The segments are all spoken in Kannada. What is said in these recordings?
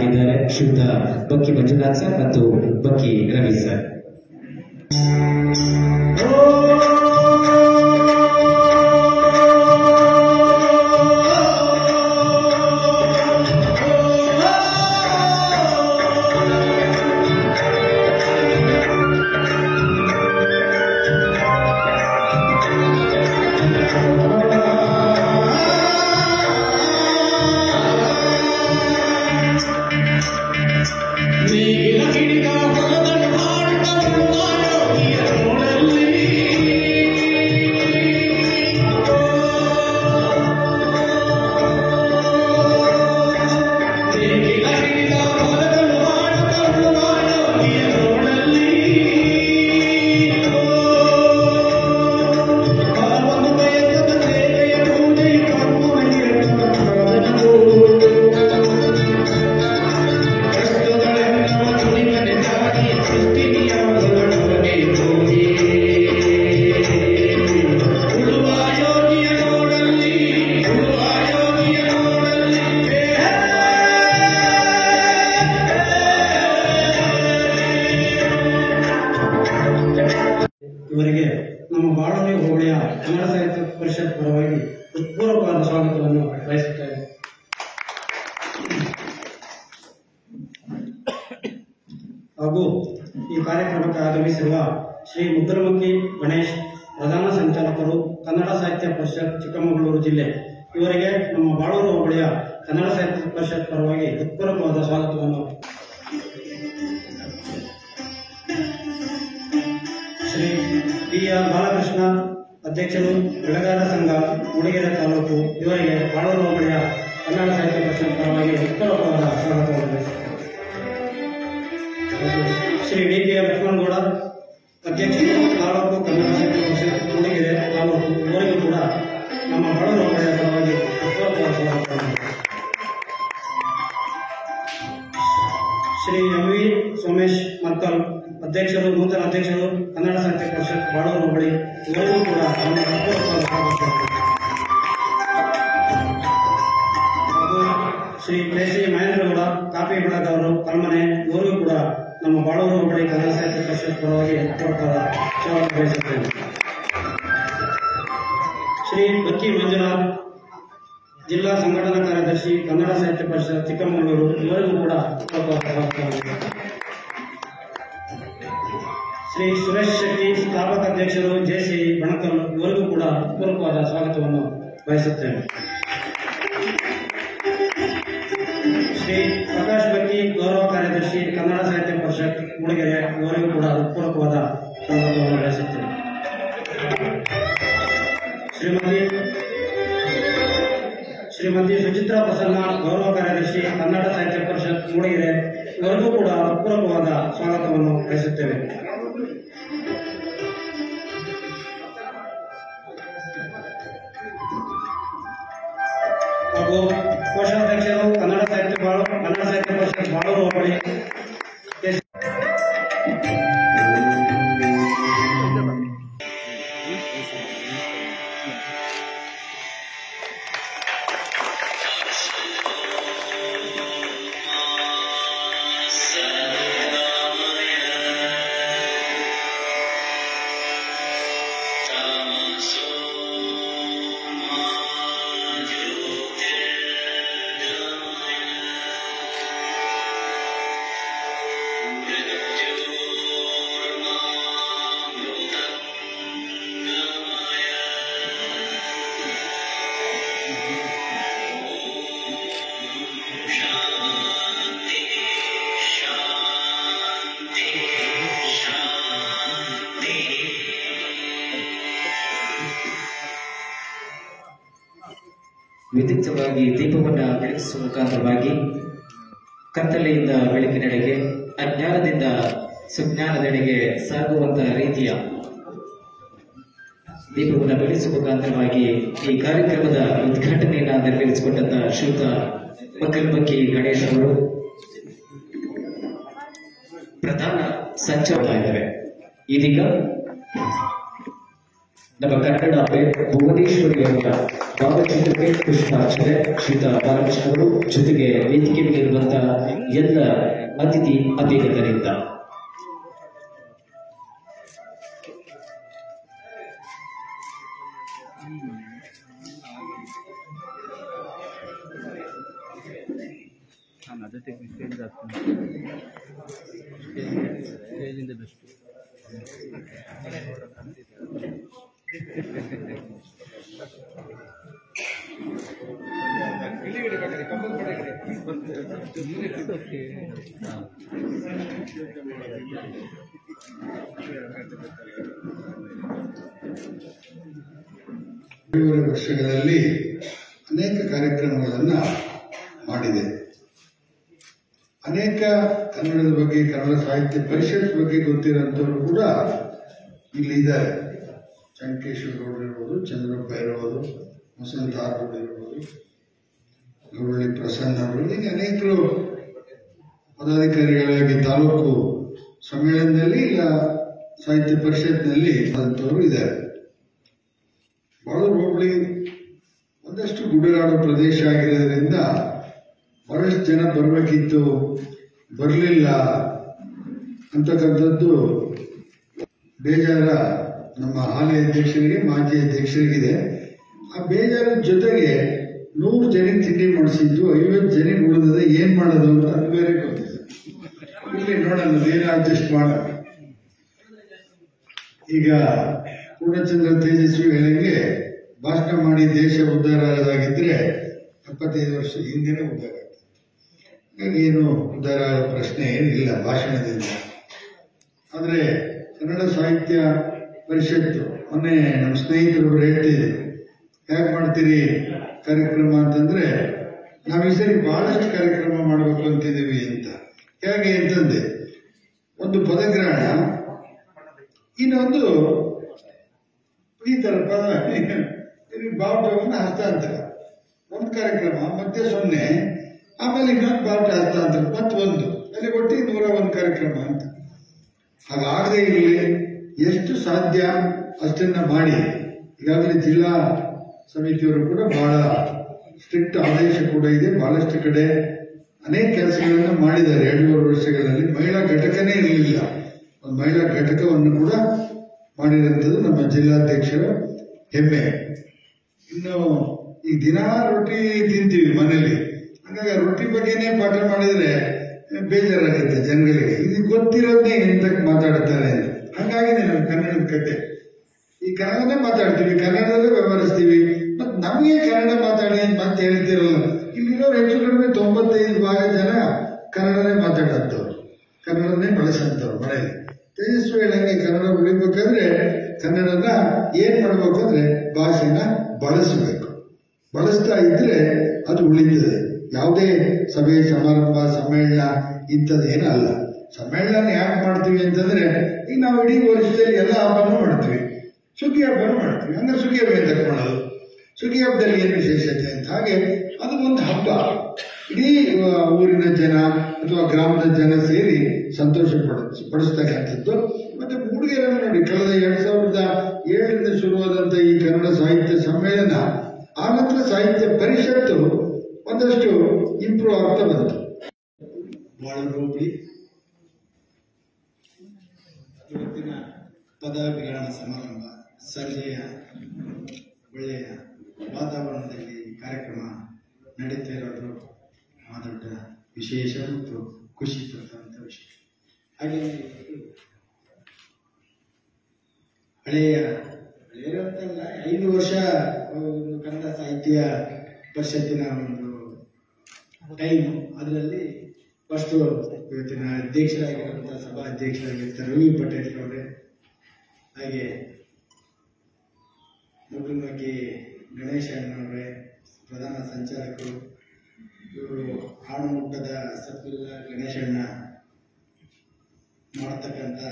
ಹಾಡಿದ್ದಾರೆ ಶ್ರೀಯುತ ಬಕ್ಕಿ ಮಂಜುನಾಥ್ ಸರ್ ಮತ್ತು ಬಕ್ಕಿ ರವಿ ಸರ್. ಇವರಿಗೆ ನಮ್ಮ ಬಾಳೂರು ಹೋಬಳಿಯ ಕನ್ನಡ ಸಾಹಿತ್ಯ ಪರಿಷತ್ ಪರವಾಗಿ ಹೃತ್ಪೂರ್ವಕವಾದ ಸ್ವಾಗತವನ್ನು ಬಯಸುತ್ತೇವೆ. ಹಾಗೂ ಈ ಕಾರ್ಯಕ್ರಮಕ್ಕೆ ಆಗಮಿಸಿರುವ ಶ್ರೀ ಮುದ್ರಮುಖಿ ಗಣೇಶ್, ಪ್ರಧಾನ ಸಂಚಾಲಕರು, ಕನ್ನಡ ಸಾಹಿತ್ಯ ಪರಿಷತ್ ಚಿಕ್ಕಮಗಳೂರು ಜಿಲ್ಲೆ, ಇವರಿಗೆ ನಮ್ಮ ಬಾಳೂರು ಹೋಬಳಿಯ ಕನ್ನಡ ಸಾಹಿತ್ಯ ಪರಿಷತ್ ಪರವಾಗಿ ಹೃತ್ಪೂರ್ವಕವಾದ ಸ್ವಾಗತವನ್ನು. ಶ್ರೀ ಪಿ.ಆರ್. ಬಾಲಕೃಷ್ಣ, ಅಧ್ಯಕ್ಷರು, ಬೆಳೆಗಾರ ಸಂಘ, ಮೂಡಿಗೆರೆ ತಾಲೂಕು, ಇವರಿಗೆ ಬಾಳೂರು ಹೋಬಳಿಯ ಕನ್ನಡ ಸಾಹಿತ್ಯ ಪರಿಷತ್ ಪರವಾಗಿ ಹೃತ್ಪೂರ್ವಕವಾದ ಸ್ವಾಗತವನ್ನು. ಶ್ರೀ ಡಿ.ಕೆ. ಲಕ್ಷ್ಮಣಗೌಡ, ಅಧ್ಯಕ್ಷರು, ತಾಲೂಕು ಕನ್ನಡ ಸಾಹಿತ್ಯ ಪರಿಷತ್ ಮೂಡಿಗೆರೆ ತಾಲೂಕು, ಇವರಿಗೂ ಕೂಡ ನಮ್ಮ ಬಾಳೂರು ಹೋಬಳಿಯ ಪರವಾಗಿ ಹೃತ್ಪೂರ್ವಕವಾದ ಸ್ವಾಗತವನ್ನು. ಶ್ರೀ ಎಂ.ವಿ. ಸೋಮೇಶ್ ಮತ್ತಲ್, ಅಧ್ಯಕ್ಷರು, ನೂತನ ಅಧ್ಯಕ್ಷರು, ಕನ್ನಡ ಸಾಹಿತ್ಯ ಪರಿಷತ್ ಬಾಳೂರು ಹೋಬಳಿ, ಇವರಿಗೂ ಕೂಡ ನಮ್ಮ ಹೃತ್ಪೂರ್ವಕವಾದ ಸ್ವಾಗತ. ಹಾಗೂ ಶ್ರೀ ಕೆ.ಸಿ. ಮಹೇಂದ್ರಗೌಡ, ಕಾಪಿ ಬೆಳಗಾವರು, ಕಲ್ಮನೆ, ಇವರಿಗೂ ಕೂಡ ನಮ್ಮ ಬಾಳೂರು ಹೋಬಳಿ ಕನ್ನಡ ಸಾಹಿತ್ಯ ಪರಿಷತ್ ಪರವಾಗಿ ಹೃತ್ಪೂರ್ವಕವಾದ ಸ್ವಾಗತ ಬಯಸುತ್ತೇನೆ. ಶ್ರೀ ಬಕ್ಕಿ ಮಂಜುನಾಥ್, ಜಿಲ್ಲಾ ಸಂಘಟನಾ ಕಾರ್ಯದರ್ಶಿ, ಕನ್ನಡ ಸಾಹಿತ್ಯ ಪರಿಷತ್ ಚಿಕ್ಕಮಗಳೂರು, ಇವರಿಗೂ ಕೂಡ ಹೃತ್ಪೂರ್ವಕವಾದ ಸ್ವಾಗತ. ಶ್ರೀ ಸುರೇಶ್ ಶೆಟ್ಟಿ, ಸ್ಥಾಪಕ ಅಧ್ಯಕ್ಷರು, ಜೆಸಿ ಬಣಕಲ್, ಇವರಿಗೂ ಕೂಡ ಹೃತ್ಪೂರ್ವಕವಾದ ಸ್ವಾಗತವನ್ನು ಬಯಸುತ್ತೇನೆ. ಶ್ರೀ ಪ್ರಕಾಶ್ ಬಕ್ಕಿ, ಗೌರವ ಕಾರ್ಯದರ್ಶಿ, ಕನ್ನಡ ಸಾಹಿತ್ಯ ಪರಿಷತ್ ಮೂಡಿಗೆರೆ, ಇವರಿಗೂ ಕೂಡ ಹೃತ್ಪೂರ್ವಕವಾದ ಸ್ವಾಗತವನ್ನು ಬಯಸುತ್ತೇನೆ. ಶ್ರೀಮತಿ ಸುಚಿತ್ರಾ ಪ್ರಸನ್ನ, ಗೌರವ ಕಾರ್ಯದರ್ಶಿ, ಕನ್ನಡ ಸಾಹಿತ್ಯ ಪರಿಷತ್ ಮೂಡಿಗೆರೆ, ಇವರಿಗೂ ಕೂಡ ಹೃತ್ಪೂರ್ವಕವಾದ ಸ್ವಾಗತವನ್ನು ಬಯಸುತ್ತೇವೆ. ಹಾಗೂ ಕೋಶಾಧ್ಯಕ್ಷರು, ಕನ್ನಡ ಸಾಹಿತ್ಯ ಪರಿಷತ್ ಬಾಳೂರು ಹೋಬಳಿ, ವಿದ್ಯುಕ್ತವಾಗಿ ದೀಪವನ್ನು ಬೆಳಗಿಸುವ ಮುಖಾಂತರವಾಗಿ ಕತ್ತಲೆಯಿಂದ ಬೆಳಕಿನೆಡೆಗೆ, ಅಜ್ಞಾನದಿಂದ ಸುಜ್ಞಾನದೆಡೆಗೆ ಸಾಗುವಂತಹ ರೀತಿಯ ದೀಪವನ್ನು ಬೆಳಗಿಸುವ ಮುಖಾಂತರವಾಗಿ ಈ ಕಾರ್ಯಕ್ರಮದ ಉದ್ಘಾಟನೆಯನ್ನು ನೆರವೇರಿಸಿಕೊಂಡಂತಹ ಶ್ರೀಯುತ ಬಕ್ಕಿ ಗಣೇಶ್ ಅವರು ಪ್ರಧಾನ ಸಂಚಾಲಕ ಇದ್ದಾರೆ. ಇದೀಗ ನಮ್ಮ ಕನ್ನಡ ಭುವನೇಶ್ವರಿ ಅವರ ಭಾವಚಿತ್ರಕ್ಕೆ ಪುಷ್ಪಾರ್ಚನೆ ಶ್ರೀಯುತ ಬಾಲಕೃಷ್ಣ ಅವರು, ಜೊತೆಗೆ ವೇದಿಕೆ ಮೇಲಿರುವಂತಹ ಎಲ್ಲ ಅತಿಥಿ ಅತಿಥಿಗಳಿಂದ ವರ್ಷಗಳಲ್ಲಿ ಅನೇಕ ಕಾರ್ಯಕ್ರಮಗಳನ್ನು ಮಾಡಿದೆ. ಅನೇಕ ಕನ್ನಡದ ಬಗ್ಗೆ, ಕನ್ನಡ ಸಾಹಿತ್ಯ ಪರಿಷತ್ ಬಗ್ಗೆ ಗೊತ್ತಿರೋಂಥವ್ರು ಕೂಡ ಇಲ್ಲಿ ಇದ್ದಾರೆ. ಚಂಕೇಶ್ವರ ಗೌಡರು ಇರ್ಬೋದು, ಚಂದ್ರಪ್ಪ ಇರ್ಬೋದು, ವಸಂತ ಆರ್ಗೌಡ ಇರ್ಬೋದು, ಗೌರಳ್ಳಿ ಪ್ರಸನ್ನ ಅವರು, ಹೀಗೆ ಅನೇಕರು ಪದಾಧಿಕಾರಿಗಳಾಗಿ ತಾಲೂಕು ಸಮ್ಮೇಳನದಲ್ಲಿ ಇಲ್ಲ ಸಾಹಿತ್ಯ ಪರಿಷತ್ನಲ್ಲಿ ಅಂಥವರು ಇದ್ದಾರೆ. ಬಾಳೂರು ಹೋಬಳಿ ಒಂದಷ್ಟು ಗುಡ್ಡಗಾಡು ಪ್ರದೇಶ ಆಗಿರೋದ್ರಿಂದ ಬಹಳಷ್ಟು ಜನ ಬರಬೇಕಿತ್ತು, ಬರಲಿಲ್ಲ ಅಂತಕ್ಕಂಥದ್ದು ಬೇಜಾರ ನಮ್ಮ ಹಾಲಿ ಅಧ್ಯಕ್ಷರಿಗೆ, ಮಾಜಿ ಅಧ್ಯಕ್ಷರಿಗಿದೆ. ಆ ಬೇಜಾರದ ಜೊತೆಗೆ 100 ಜನಕ್ಕೆ ತಿಂಡಿ ಮಾಡಿಸಿದ್ದು 50 ಜನಕ್ಕೆ ಉಳಿದ ಏನ್ ಮಾಡೋದು ಅಂತ ಅದು ಬೇರೆ ಗೊತ್ತಿಲ್ಲ. ಇಲ್ಲಿ ನೋಡೋಣ ಏನು ಅಡ್ಜಸ್ಟ್ ಮಾಡೋಣ. ಈಗ ಪೂರ್ಣಚಂದ್ರ ತೇಜಸ್ವಿ ಹೇಳಂಗೆ ಭಾಷಣ ಮಾಡಿ ದೇಶ ಉದ್ಧಾರ ಆಗೋದಾಗಿದ್ರೆ 75 ವರ್ಷ ಹಿಂದೆನೇ ಉದ್ಧಾರ ಆಗ್ತದೆ. ಹಾಗಾಗಿ ಏನು ಉದ್ಧಾರ ಆಗೋ ಪ್ರಶ್ನೆ ಏನಿಲ್ಲ ಭಾಷಣದಿಂದ. ಆದರೆ ಕನ್ನಡ ಸಾಹಿತ್ಯ ಪರಿಷತ್ತು ಮೊನ್ನೆ ನಮ್ಮ ಸ್ನೇಹಿತರು ಹೇಳ್ತಿದ್ರು, ಹೇಗೆ ಮಾಡ್ತೀರಿ ಕಾರ್ಯಕ್ರಮ ಅಂತಂದ್ರೆ, ನಾವು ಈ ಸರಿ ಬಹಳಷ್ಟು ಕಾರ್ಯಕ್ರಮ ಮಾಡಬೇಕು ಅಂತಿದ್ದೀವಿ ಅಂತ. ಹೇಗೆ ಅಂತಂದೆ, ಒಂದು ಪದಗ್ರಹಣ, ಇನ್ನೊಂದು ಈ ತರ ಪದ ಬಾವುಟವನ್ನು ಹಸ್ತಾಂತರ, ಒಂದು ಕಾರ್ಯಕ್ರಮ ಮತ್ತೆ 0, ಆಮೇಲೆ ಇನ್ನೊಂದು ಬಾವುಟ ಹಸ್ತಾಂತರ ಮತ್ತೊಂದು, ಅಲ್ಲಿ ಒಟ್ಟು 101 ಕಾರ್ಯಕ್ರಮ ಅಂತ. ಹಾಗಾಗದೆ ಇರಲಿ, ಎಷ್ಟು ಸಾಧ್ಯ ಅಷ್ಟನ್ನ ಮಾಡಿ. ಈಗಾಗಲೇ ಜಿಲ್ಲಾ ಸಮಿತಿಯವರು ಕೂಡ ಬಹಳ ಸ್ಟ್ರಿಕ್ಟ್ ಆದೇಶ ಕೂಡ ಇದೆ. ಬಹಳಷ್ಟು ಕಡೆ ಅನೇಕ ಕೆಲಸಗಳನ್ನು ಮಾಡಿದ್ದಾರೆ. 2.5 ವರ್ಷಗಳಲ್ಲಿ ಮಹಿಳಾ ಘಟಕನೇ ಇರಲಿಲ್ಲ, ಒಂದು ಮಹಿಳಾ ಘಟಕವನ್ನು ಕೂಡ ಮಾಡಿರುವಂಥದ್ದು ನಮ್ಮ ಜಿಲ್ಲಾಧ್ಯಕ್ಷರ ಹೆಮ್ಮೆ. ಇನ್ನು ಈ ದಿನ ರೊಟ್ಟಿ ತಿಂತೀವಿ ಮನೇಲಿ, ಹಾಗಾಗಿ ರೊಟ್ಟಿ ಬಗ್ಗೆನೇ ಪಾಠ ಮಾಡಿದ್ರೆ ಬೇಜಾರಾಗುತ್ತೆ ಜನಗಳಿಗೆ. ಇದು ಗೊತ್ತಿರೋದನ್ನೇ ಎಂತಕ್ಕೆ ಮಾತಾಡ್ತಾರೆ ಅಂತ. ಹಾಗಾಗಿ ನಮ್ಮ ಕನ್ನಡದ ಕತೆ, ಈ ಕನ್ನಡನೇ ಮಾತಾಡ್ತೀವಿ, ಕನ್ನಡದಲ್ಲೇ ವ್ಯವಹರಿಸ್ತೀವಿ. ಮತ್ತೆ ನಮಗೆ ಕನ್ನಡ ಮಾತಾಡಿ ಅಂತ ಮತ್ತೆ ಹೇಳ್ತಿರಲ್ಲ. ಇಲ್ಲಿರೋರು ಹೆಚ್ಚು ಕಡಿಮೆ 95% ಜನ ಕನ್ನಡನೇ ಮಾತಾಡೋಂಥವ್ರು, ಕನ್ನಡನೇ ಬಳಸಂತವ್ರು ಮನೆಯಲ್ಲಿ. ತೇಜಸ್ವಿ ಹೇಳಂಗೆ ಕನ್ನಡ ಉಳಿಬೇಕಾದ್ರೆ ಕನ್ನಡನ ಏನ್ ಮಾಡ್ಬೇಕಂದ್ರೆ ಭಾಷೆನ ಬಳಸಬೇಕು. ಬಳಸ್ತಾ ಇದ್ರೆ ಅದು ಉಳಿತದೆ. ಯಾವುದೇ ಸಭೆ ಸಮಾರಂಭ ಸಮ್ಮೇಳನ ಇಂಥದ್ದೇನೂ ಅಲ್ಲ. ಸಮ್ಮೇಳನ ಯಾಕೆ ಮಾಡ್ತೀವಿ ಅಂತಂದ್ರೆ, ಈಗ ನಾವು ಇಡೀ ವರ್ಷದಲ್ಲಿ ಎಲ್ಲ ಹಬ್ಬನೂ ಮಾಡ್ತೀವಿ, ಸುಗ್ಗಿ ಹಬ್ಬನೂ ಮಾಡ್ತೀವಿ. ಅಂದ್ರೆ ಸುಗ್ಗಿ ಹಬ್ಬ ಅಂತ ಮಾಡೋದು, ಸುಗ್ಗಿ ಹಬ್ಬದಲ್ಲಿ ಏನು ವಿಶೇಷತೆ ಅಂತ. ಹಾಗೆ ಅದು ಒಂದು ಹಬ್ಬ, ಇಡೀ ಊರಿನ ಜನ ಅಥವಾ ಗ್ರಾಮದ ಜನ ಸೇರಿ ಸಂತೋಷ ಪಡಿಸ್ತಕ್ಕಂಥದ್ದು. ಮತ್ತೆ ಮೂಡಿಗೆರೆಯಲ್ಲಿ ನೋಡಿ, ಕಳೆದ 2007ರಿಂದ ಶುರುವಾದಂಥ ಈ ಕನ್ನಡ ಸಾಹಿತ್ಯ ಸಮ್ಮೇಳನ ಆನಂತರ ಸಾಹಿತ್ಯ ಪರಿಷತ್ತು ಒಂದಷ್ಟು ಇಂಪ್ರೂವ್ ಆಗ್ತಾ ಬಂತು. ಬಾಳೂರು ಹೋಬಳಿ ಇವತ್ತಿನ ಪದಗ್ರಹಣ ಸಮಾರಂಭ ಸಂಜೆಯ ಒಳ್ಳೆಯ ವಾತಾವರಣದಲ್ಲಿ ಕಾರ್ಯಕ್ರಮ ನಡೀತಾ ಇರೋದು ದೊಡ್ಡ ವಿಶೇಷ ಮತ್ತು ಖುಷಿ ಪಡುವಂಥ ವಿಷಯ. ಹಾಗೆ ಹಳೆಯಂತಲ್ಲ, 5 ವರ್ಷ ಒಂದು ಕನ್ನಡ ಸಾಹಿತ್ಯ ಪರಿಷತ್ತಿನ ಒಂದು ಟೈಮು. ಅದರಲ್ಲಿ ಫಸ್ಟ್ ಇವತ್ತಿನ ಅಧ್ಯಕ್ಷರಾಗಿರುವಂಥ ಸಭಾ ಅಧ್ಯಕ್ಷರಾಗಿರ್ತಾರೆ ರವಿ ಪಟೇಲ್ ಅವರೇ, ಹಾಗೆ ಮುಖ್ಯವಾಗಿ ಗಣೇಶ ಅಣ್ಣವರೇ ಪ್ರಧಾನ ಸಂಚಾಲಕರು, ಇವರು ಹಾಡುಮುಟ್ಟದ ಸಫಿಲ್ಲ ಗಣೇಶಣ್ಣ ಮಾಡತಕ್ಕಂಥ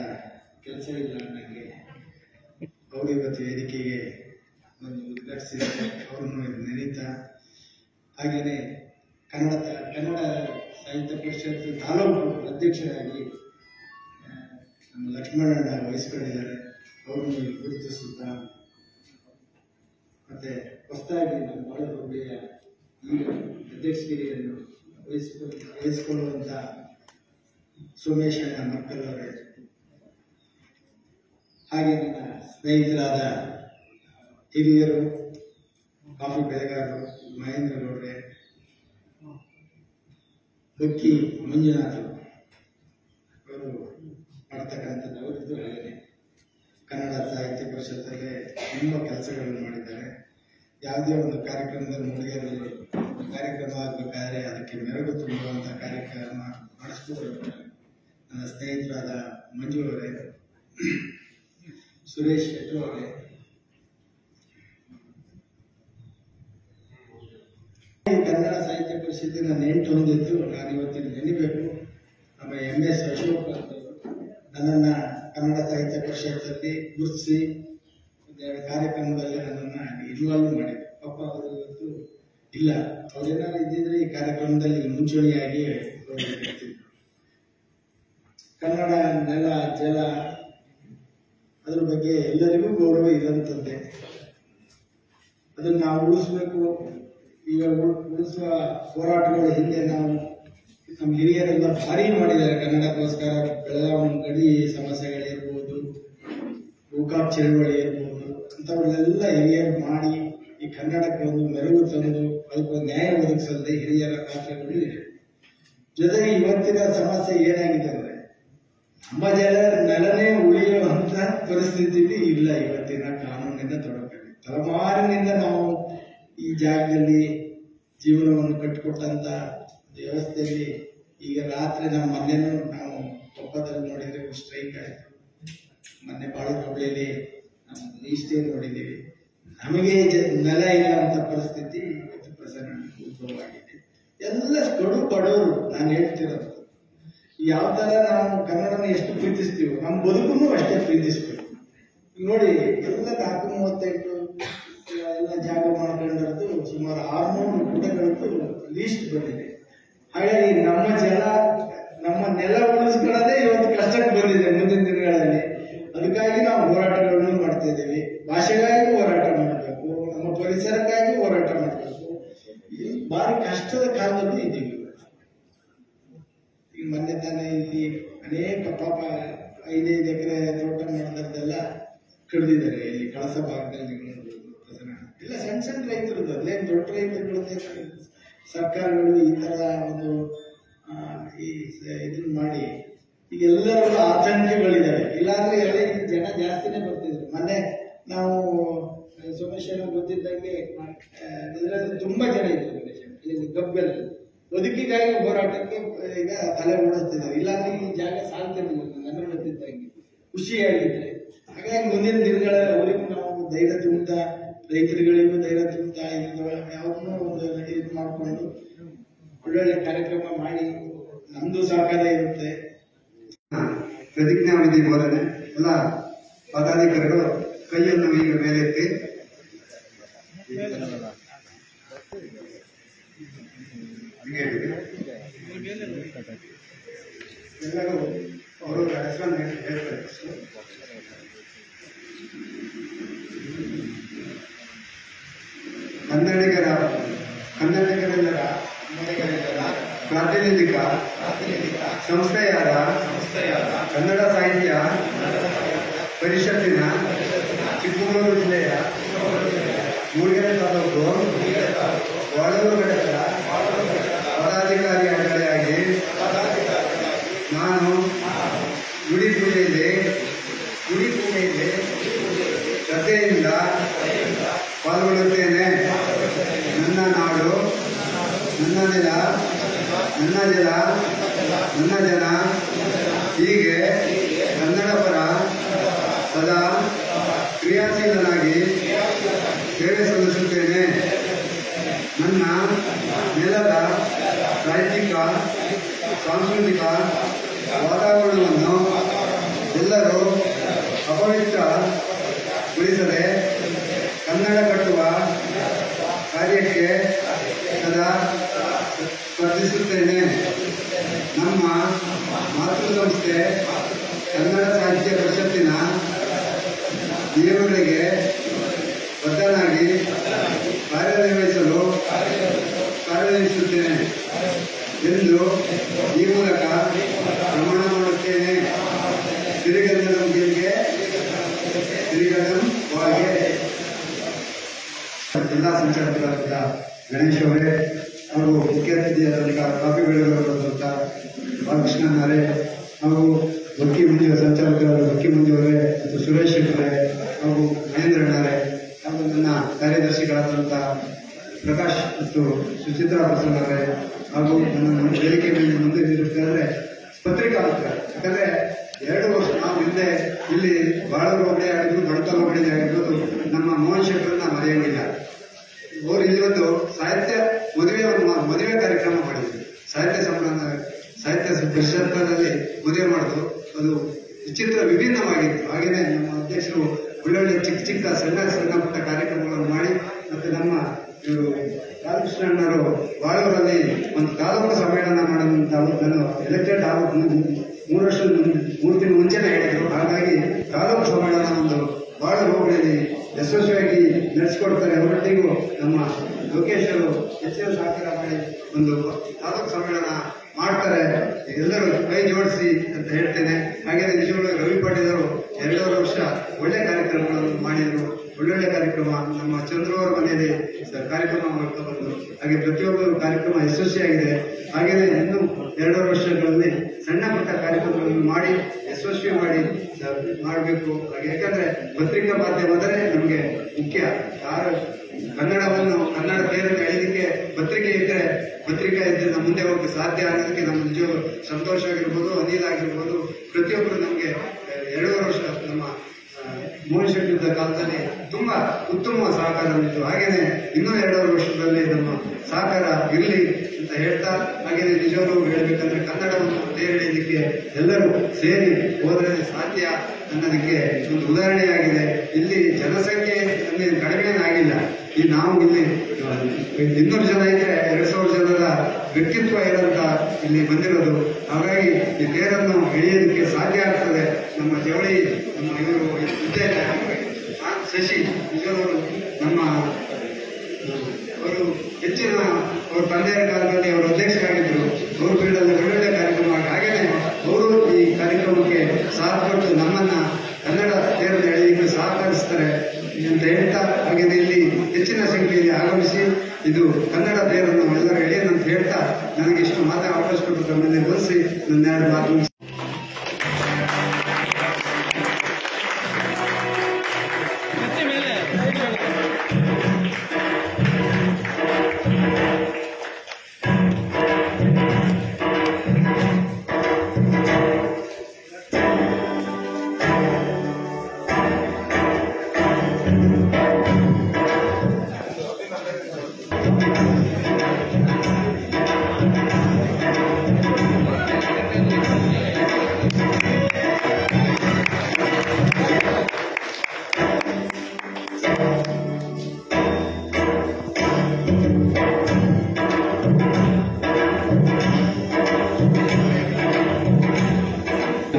ಕೆಲಸವಿಲ್ಲ ನನಗೆ, ಅವರು ಇವತ್ತು ವೇದಿಕೆಗೆ ಒಂದು ಉದ್ಘಾಟಿಸಿದ್ದಾರೆ, ಅವರನ್ನು ನೆನೀತಾ. ಹಾಗೆಯೇ ಕನ್ನಡ ಸಾಹಿತ್ಯ ಪರಿಷತ್ ತಾಲೂಕು ಅಧ್ಯಕ್ಷರಾಗಿ ನಮ್ಮ ಲಕ್ಷ್ಮಣಣ್ಣ ವಹಿಸ್ಕೊಂಡಿದ್ದಾರೆ, ಅವರನ್ನು ಗುರುತಿಸುತ್ತಾ. ಮತ್ತು ಹೊಸದಾಗಿ ನಮ್ಮ ಬಾಳೂರು ಹೋಬಳಿಯ ಈ ಅಧ್ಯಕ್ಷಗಿರಿಯನ್ನು ವಹಿಸಿಕೊಳ್ಳುವಂಥ ಸೋಮೇಶಣ್ಣ ಮಕ್ಕಳವರೇ, ಹಾಗೆ ನನ್ನ ಸ್ನೇಹಿತರಾದ ಹಿರಿಯರು, ಕಾಫಿ ಬೆಳೆಗಾರರು, ಮಹೇಂದ್ರ ಗೌಡ್ರೆ, ಬಕ್ಕಿ ಮಂಜುನಾಥ್ ಅವರು ಮಾಡ್ತಕ್ಕಂಥದ್ದು. ಅವರಿದ್ದು ಹಾಗೆ ಕನ್ನಡ ಸಾಹಿತ್ಯ ಪರಿಷತ್ತಲ್ಲೇ ತುಂಬ ಕೆಲಸಗಳನ್ನು ಮಾಡಿದ್ದಾರೆ. ಯಾವುದೇ ಒಂದು ಕಾರ್ಯಕ್ರಮದಲ್ಲಿ ಮುಳುಗೆಯಲ್ಲಿ ಕಾರ್ಯಕ್ರಮ ಆಗಬೇಕಾದ್ರೆ ಅದಕ್ಕೆ ಮೆರುಗು ತುಂಬುವಂಥ ಕಾರ್ಯಕ್ರಮ ಮಾಡಿಸ್ಕೊಡ್ತಾರೆ. ನನ್ನ ಸ್ನೇಹಿತರಾದ ಮಂಜು ಅವರೇ, ಸುರೇಶ್ ಶೆಟ್ಟು ಅವರೇ, ಕನ್ನಡ ಸಾಹಿತ್ಯ ಪರಿಷತ್ತಿನ ನೆಂಟು ಹೊಂದಿದ್ದು ನಾನು ಇವತ್ತಿನ ನೆನಬೇಕು. ನಮ್ಮ MS ಅಶೋಕ್ ನನ್ನನ್ನು ಕನ್ನಡ ಸಾಹಿತ್ಯ ಪರಿಷತ್ತಲ್ಲಿ ಗುರುತಿಸಿ ಒಂದೆರಡು ಕಾರ್ಯಕ್ರಮದಲ್ಲಿ ನನ್ನನ್ನು ಇನ್ವಾಲ್ವ್ ಮಾಡಿದ್ರು. ಪಾಪ ಅವರು ಇವತ್ತು ಇಲ್ಲ, ಅವರೇನಾದ್ರು ಇದ್ದಿದ್ರೆ ಈ ಕಾರ್ಯಕ್ರಮದಲ್ಲಿ ಮುಂಚೂಣಿಯಾಗಿ ಇರ್ತಿದ್ರು. ಕನ್ನಡ ನೆಲ ಜಲ ಅದ್ರ ಬಗ್ಗೆ ಎಲ್ಲರಿಗೂ ಗೌರವ ಇರುವಂಥದ್ದೇ. ಅದನ್ನು ನಾವು ಉಳಿಸ್ಬೇಕು. ಈಗ ಉಳಿಸುವ ಹೋರಾಟಗಳ ಹಿಂದೆ ನಾವು ನಮ್ಮ ಹಿರಿಯರೆಲ್ಲ ಭಾರಿ ಮಾಡಿದ್ದಾರೆ ಕನ್ನಡಕ್ಕೋಸ್ಕರ. ಬೆಳಗಾವಿ ಗಡಿ ಸಮಸ್ಯೆಗಳಿರ್ಬೋದು, ಗೋಕಾಕ್ ಚಳವಳಿ ಇರ್ಬೋದು, ಅಂಥವನ್ನೆಲ್ಲ ಹಿರಿಯರು ಮಾಡಿ ಈ ಕನ್ನಡಕ್ಕೆ ಒಂದು ಮೆರುಗು ತಂದು ಅದಕ್ಕೊಂದು ನ್ಯಾಯ ಒದಗಿಸದೆ ಹಿರಿಯರ ಪಾತ್ರಗಳು ಇದೆ. ಜೊತೆಗೆ ಇವತ್ತಿನ ಸಮಸ್ಯೆ ಏನಾಗಿದೆ ಅಂದರೆ ನಮ್ಮ ನೆಲನೇ ಉಳಿಯುವಂತ ಪರಿಸ್ಥಿತಿ ಇಲ್ಲ. ಇವತ್ತಿನ ಕಾನೂನಿನ ತೊಡಕಲ್ಲಿ ತಲೆಮಾರಿನಿಂದ ನಾವು ಈ ಜಾಗದಲ್ಲಿ ಜೀವನವನ್ನು ಕಟ್ಟಿಕೊಟ್ಟಂತ ವ್ಯವಸ್ಥೆಯಲ್ಲಿ ಈಗ ರಾತ್ರಿ ನಮ್ಮ ಮೊನ್ನೆನೂ ನಾವು ಕೊಪ್ಪದಲ್ಲಿ ನೋಡಿದ್ರೆ ಸ್ಟ್ರೈಕ್ ಆಯಿತು. ಮೊನ್ನೆ ಬಾಳೂರು ಹೋಬಳಿಯಲ್ಲಿ ನಾವು ಇಷ್ಟೇ ನೋಡಿದ್ದೀವಿ. ನಮಗೆ ನೆಲ ಇಲ್ಲ ಅಂತ ಪರಿಸ್ಥಿತಿ ಉದ್ಭವವಾಗಿದೆ. ಎಲ್ಲ ಕಡು ಬಡವರು. ನಾನು ಹೇಳ್ತಿರೋದು ಯಾವ ತರ ನಾವು ಕನ್ನಡನ ಎಷ್ಟು ಪ್ರೀತಿಸ್ತೀವೋ ನಮ್ಮ ಬದುಕನ್ನು ಅಷ್ಟೇ ಪ್ರೀತಿಸ್ಬೇಕು. ನೋಡಿ, ಎಲ್ಲ 438 ಎಲ್ಲ ಜಾಗ ಮಾಡ್ಕೊಂಡಿರೋದು ಸುಮಾರು 600 ಗುಡ್ಡಗಳದ್ದು ಲೀಸ್ಟ್ ಬಂದಿದೆ. ಹಾಗಾಗಿ ನಮ್ಮ ಜನ ನಮ್ಮ ನೆಲ ಉಳಿಸ್ಕೊಳ್ಳೋದೇ ಇವತ್ತು ಕಷ್ಟಕ್ಕೆ ಬಂದಿದೆ ಮುಂದಿನ ದಿನಗಳಲ್ಲಿ. ಅದಕ್ಕಾಗಿ ನಾವು ಹೋರಾಟಗಳನ್ನು ಮಾಡ್ತಾ ಇದ್ದೀವಿ. ಭಾಷೆಗಾಗಿ ಹೋರಾಟ ಮಾಡಬೇಕು, ನಮ್ಮ ಪರಿಸರಕ್ಕಾಗಿ ಹೋರಾಟ ಮಾಡಬೇಕು. ಭಾರಿ ಕಷ್ಟದ ಕಾಲದಲ್ಲಿ ಇದ್ದೀವಿ. ಈಗ ಮೊನ್ನೆ ತಾನೇ ಇಲ್ಲಿ ಅನೇಕ ಪಾಪ 5 ಎಕರೆ ತೋಟ ಮಾಡೋದೆಲ್ಲ ಕಡಿದಿದ್ದಾರೆ. ಇಲ್ಲಿ ಕಳಸ ಭಾಗದಲ್ಲಿ ಎಲ್ಲ ಸಣ್ಣ ರೈತರದ್ದು, ಅಲ್ಲೇ ದೊಡ್ಡ ರೈತರುಗಳು ಸರ್ಕಾರಗಳು ಈ ತರ ಒಂದು ಇದನ್ನ ಮಾಡಿ ಈಗ ಎಲ್ಲರೂ ಆತಂಕಗಳಿದ್ದಾವೆ. ಇಲ್ಲಾಂದ್ರೆ ಎಲ್ಲ ಜನ ಜಾಸ್ತಿನೇ ಬರ್ತಿದ್ರು. ಮೊನ್ನೆ ನಾವು ಸೋಮೇಶ್ವರ ಗೊತ್ತಿದ್ದಂಗೆ ಇದರಲ್ಲಿ ತುಂಬಾ ಜನ ಇದ್ರು ಇಲ್ಲಿ ಗಬ್ಬಲ್ಲಿ. ಬದುಕಿಗಾಗಿ ಹೋರಾಟಕ್ಕೆ ಈಗ ತಲೆ ಓಡಿಸ್ತಿದ್ದಾರೆ. ಇಲ್ಲಾಂದ್ರೆ ಈ ಜಾಗ ಸಾಲ್ತಿರ್ಲಿಲ್ಲ ನನಗೆ ಗೊತ್ತಿದ್ದಂಗೆ, ಖುಷಿಯಾಗಿದ್ರೆ. ಹಾಗಾಗಿ ಮುಂದಿನ ದಿನಗಳ ಅವರಿಗೂ ನಾವು ಧೈರ್ಯ ತುಂಬುತ್ತಾ, ರೈತರುಗಳಿಗೂ ಧೈರ್ಯ ತುಂಬುತ್ತಾ, ಯಾವುದನ್ನೂ ಒಂದು ಇದು ಮಾಡಿಕೊಂಡು ಒಳ್ಳೊಳ್ಳೆ ಕಾರ್ಯಕ್ರಮ ಮಾಡಿ ನಮ್ದು ಸಹಕಾರ ಇರುತ್ತೆ. ಪ್ರತಿಜ್ಞಾವಿಧಿ ಬೋಧನೆ ಎಲ್ಲ ಪದಾಧಿಕಾರಿಗಳು ಕೈಯನ್ನು ಈಗ ಮೇಲೆತ್ತಿ ಎಲ್ಲರೂ ಅವರು ಹೆಸರನ್ನು ಹೇಳ್ತಾರೆ. ಕನ್ನಡಿಗರೆಲ್ಲರ ಪ್ರಾತಿನಿಧಿಕ ಸಂಸ್ಥೆಯಾದ ಕನ್ನಡ ಸಾಹಿತ್ಯ ಪರಿಷತ್ತಿನ ಚಿಕ್ಕಮಗಳೂರು ಜಿಲ್ಲೆಯ ಮೂಡಿಗೆರೆ ತಾಲೂಕು ಬಾಳೂರು ಘಟಕದ ಪದಾಧಿಕಾರಿಯಾಗಿ ನಾನು ಗುಡಿ ಪೂಜೆಯಲ್ಲಿ ಶ್ರದ್ಧೆಯಿಂದ ಪಾಲ್ಗೊಳ್ಳುತ್ತೇನೆ. ನನ್ನ ನಾಡು, ನನ್ನ ನೆಲ, ನನ್ನ ಜಲ, ನನ್ನ ಜನ, ಹೀಗೆ ಕನ್ನಡ ಪರ ಸದಾ ಕ್ರಿಯಾಶೀಲನಾಗಿ ಸೇವೆ ಸಲ್ಲಿಸುತ್ತೇನೆ. ನನ್ನ ನೆಲದ ಸಾಹಿತ್ಯಿಕ ಸಾಂಸ್ಕೃತಿಕ ವಾತಾವರಣವನ್ನು ಎಲ್ಲರೂ ಅಪವಿತ್ರಗೊಳಿಸದೆ ಕನ್ನಡ ಕಟ್ಟುವ ಕಾರ್ಯಕ್ಕೆ ಸದಾ ಸ್ಪರ್ಧಿಸುತ್ತೇನೆ. ನಮ್ಮ ಮಾತೃಸಂಸ್ಥೆ ಕನ್ನಡ ಸಾಹಿತ್ಯ ಪರಿಷತ್ತಿನ ನಿಯಮಗಳಿಗೆ ಬದ್ಧನಾಗಿ ಕಾರ್ಯನಿರ್ವಹಿಸುತ್ತೇನೆ ಎಂದು ಈ ಮೂಲಕ ಪ್ರಮಾಣ ಮಾಡುತ್ತೇನೆ. ಸಿರಿಗನ್ನಡಂ ಗೆಲ್ಗೆ ಸಿರಿಗನ್ನಡಂ ವಾಗೆ. ಜಿಲ್ಲಾ ಸಂಚಾಲಕರಾದ ಗಣೇಶ್ ಅವರೇ ಹಾಗೂ ಮುಖ್ಯ ಅತಿಥಿಯಾದಂತಹ ಕಾಫಿ ಬೆಳೆಗಾರರಾದಂಥ ಬಾಲಕೃಷ್ಣನವರೇ ಹಾಗೂ ಬಕ್ಕಿ ಮಂಜು ಸಂಚಾಲಕರಾದ ಬಕ್ಕಿ ಮಂಜು ಅವರೇ ಮತ್ತು ಸುರೇಶ್ ಅವರೇ ಹಾಗೂ ಮಹೇಂದ್ರಣ್ಣರೇ ಹಾಗೂ ನನ್ನ ಕಾರ್ಯದರ್ಶಿಗಳಾದಂಥ ಪ್ರಕಾಶ್ ಮತ್ತು ಸುಚಿತ್ರಾ ಪ್ರಸನ್ನರೇ ಹಾಗೂ ನನ್ನ ವೇದಿಕೆ ಮೇಲೆ ಮುಂದೆ ನಿಲ್ಲಿಸಿದರೆ ಪತ್ರಿಕಾ ಮಿತ್ರ. ಯಾಕಂದ್ರೆ 2 ವರ್ಷ ನಾವು ಹಿಂದೆ ಇಲ್ಲಿ ಬಾಳೂರು ಹೋಬಳಿ ಆಗಿರ್ಬೋದು, ಬಣಕಲ್ ಹೋಬಳಿ ಆಗಿರ್ಬೋದು, ನಮ್ಮ ಮೋಹನ್ ಶೆಟ್ಟರನ್ನ ಮರೆಯಂಗಿಲ್ಲ. ಅವರು ಇಲ್ಲಿ ಒಂದು ಸಾಹಿತ್ಯ ಮದುವೆ ಕಾರ್ಯಕ್ರಮ ಮಾಡಿದ್ರು. ಸಾಹಿತ್ಯ ಪರಿಷತ್ನಲ್ಲಿ ಮದುವೆ ಮಾಡೋದು ಅದು ವಿಚಿತ್ರ ವಿಭಿನ್ನವಾಗಿತ್ತು. ಹಾಗೆಯೇ ನಮ್ಮ ಅಧ್ಯಕ್ಷರು ಒಳ್ಳೊಳ್ಳೆ ಚಿಕ್ಕ ಸಣ್ಣ ಪುಟ್ಟ ಕಾರ್ಯಕ್ರಮಗಳನ್ನು ಮಾಡಿ ಮತ್ತೆ ನಮ್ಮ ಇವರು ರಾಮಕೃಷ್ಣಣ್ಣರು ಬಾಳೂರಲ್ಲಿ ಒಂದು ತಾಲೂಕು ಸಮ್ಮೇಳನ ಮಾಡೋದಂತ ನಾನು ಎಲೆಕ್ಟೆಡ್ ಆಗೋ 3 ತಿಂಗಳು ಮುಂಚೆನೆ ಹೇಳಿದ್ರು. ಹಾಗಾಗಿ ತಾಲೂಕು ಸಮ್ಮೇಳನ ಒಂದು ಬಾಳೂರು ಹೋಬಳಿಯಲ್ಲಿ ಯಶಸ್ವಿಯಾಗಿ ನಡೆಸಿಕೊಡ್ತಾರೆ. ಅವರೊಟ್ಟಿಗೂ ನಮ್ಮ ಲೋಕೇಶ್ ಅವರು ಹೆಚ್ಚಿನ ಸಹಕಾರ ಮಾಡಿ ಒಂದು ತಾಲೂಕು ಸಮ್ಮೇಳನ ಮಾಡ್ತಾರೆ. ಎಲ್ಲರೂ ಕೈ ಜೋಡಿಸಿ ಅಂತ ಹೇಳ್ತೇನೆ. ಹಾಗೆ ನಿಜವಾಗ್ಲೂ ರವಿ ಪಾಟೀಲ್ ಅವರು 2 ವರ್ಷ ಒಳ್ಳೆ ಕಾರ್ಯಕ್ರಮಗಳನ್ನು ಮಾಡಿದರು. ಒಳ್ಳೊಳ್ಳೆ ಕಾರ್ಯಕ್ರಮ ನಮ್ಮ ಚಂದ್ರವರ ಮನೆಯಲ್ಲಿ ಕಾರ್ಯಕ್ರಮ ಮಾಡ್ತಾ ಬಂದರು. ಹಾಗೆ ಪ್ರತಿಯೊಬ್ಬರು ಕಾರ್ಯಕ್ರಮ ಯಶಸ್ವಿಯಾಗಿದೆ. ಹಾಗೆಯೇ ಇನ್ನು 2 ವರ್ಷಗಳಲ್ಲಿ ಸಣ್ಣ ಪುಟ್ಟ ಕಾರ್ಯಕ್ರಮಗಳನ್ನು ಮಾಡಿ ಯಶಸ್ವಿ ಮಾಡಬೇಕು. ಹಾಗೆ ಯಾಕಂದ್ರೆ ಪತ್ರಿಕಾ ಮಾಧ್ಯಮದರೆ ನಮಗೆ ಮುಖ್ಯ. ಯಾರು ಕನ್ನಡ ಬೇರನ್ನು ಎಳೀಲಿಕ್ಕೆ ಪತ್ರಿಕೆ ಇದ್ರೆ ನಮ್ಮ ಮುಂದೆ ಹೋಗಕ್ಕೆ ಸಾಧ್ಯ ಅನ್ನೋದಕ್ಕೆ ನಮ್ಮ ನಿಜ ಸಂತೋಷ ಆಗಿರ್ಬೋದು, ಅನಿಲ್ ಆಗಿರ್ಬೋದು, ಪ್ರತಿಯೊಬ್ಬರು ನಮಗೆ 2 ವರ್ಷ ನಮ್ಮ ಮೋಹನ್ ಶೆಟ್ಟಿದ್ದ ಕಾಲದಲ್ಲಿ ತುಂಬಾ ಉತ್ತಮ ಸಹಕಾರ ನೀಡಿತು. ಹಾಗೇನೆ ಇನ್ನೂ 2 ವರ್ಷದಲ್ಲಿ ನಮ್ಮ ಸಹಕಾರ ಇರಲಿ ಅಂತ ಹೇಳ್ತಾ, ಹಾಗೇನೆ ನಿಜವಾಗ್ಲೂ ಹೇಳಬೇಕಂದ್ರೆ ಕನ್ನಡವನ್ನು ತೇರಲಿಕ್ಕೆ ಎಲ್ಲರೂ ಸೇರಿ ಹೋದರೆ ಸಾಧ್ಯ ಅನ್ನೋದಕ್ಕೆ ಒಂದು ಉದಾಹರಣೆಯಾಗಿದೆ. ಇಲ್ಲಿ ಜನಸಂಖ್ಯೆ ಕಡಿಮೆನಾಗಿಲ್ಲ. ನಾವು ಇಲ್ಲಿ 200 ಜನ ಇದ್ರೆ 2000 ಜನರ ವ್ಯಕ್ತಿತ್ವ ಇರೋಂತ ಇಲ್ಲಿ ಬಂದಿರೋದು. ಹಾಗಾಗಿ ಈ ತೇರನ್ನು ಎಳೆಯೋದಕ್ಕೆ ಸಾಧ್ಯ ಆಗ್ತದೆ. ನಮ್ಮ ಜವಳಿ ನಮ್ಮ ಇವರು ಶಶಿ ನಿಜವರು ನಮ್ಮ ಅವರು ಹೆಚ್ಚಿನ ಅವ್ರ ತಂದೆಯ ಕಾಲದಲ್ಲಿ ಅವರು ಅಧ್ಯಕ್ಷರಾಗಿದ್ದರು. ಅವರು ಫೀಲ್ಡಲ್ಲಿ ಒಳ್ಳೊಳ್ಳೆ ಕಾರ್ಯಕ್ರಮ. ಹಾಗೇನೆ ಅವರು ಈ ಕಾರ್ಯಕ್ರಮಕ್ಕೆ ಸಾಥ್ ಕೊಟ್ಟು ನಮ್ಮನ್ನ ಕನ್ನಡ ತೇರನ್ನು ಎಳೆಯಲಿಕ್ಕೆ ಸಹಕರಿಸ್ತಾರೆ ಅಂತ ಹೇಳ್ತಾ, ಹಾಗೆಯೇ ಇಲ್ಲಿ ಹೆಚ್ಚಿನ ಸಂಖ್ಯೆಯಲ್ಲಿ ಆಗಮಿಸಿ ಇದು ಕನ್ನಡ ತೇರನ್ನು ಎಲ್ಲರೂ ಎಳೆಯದಂತ ಹೇಳ್ತಾ ನನಗೆ ಇಷ್ಟು ಮಾತಾಡ ಅವಕಾಶ ಕೊಟ್ಟು ತಮ್ಮನ್ನೇ ಬರೆಸಿ ನನ್ನ 2 ಮಾತು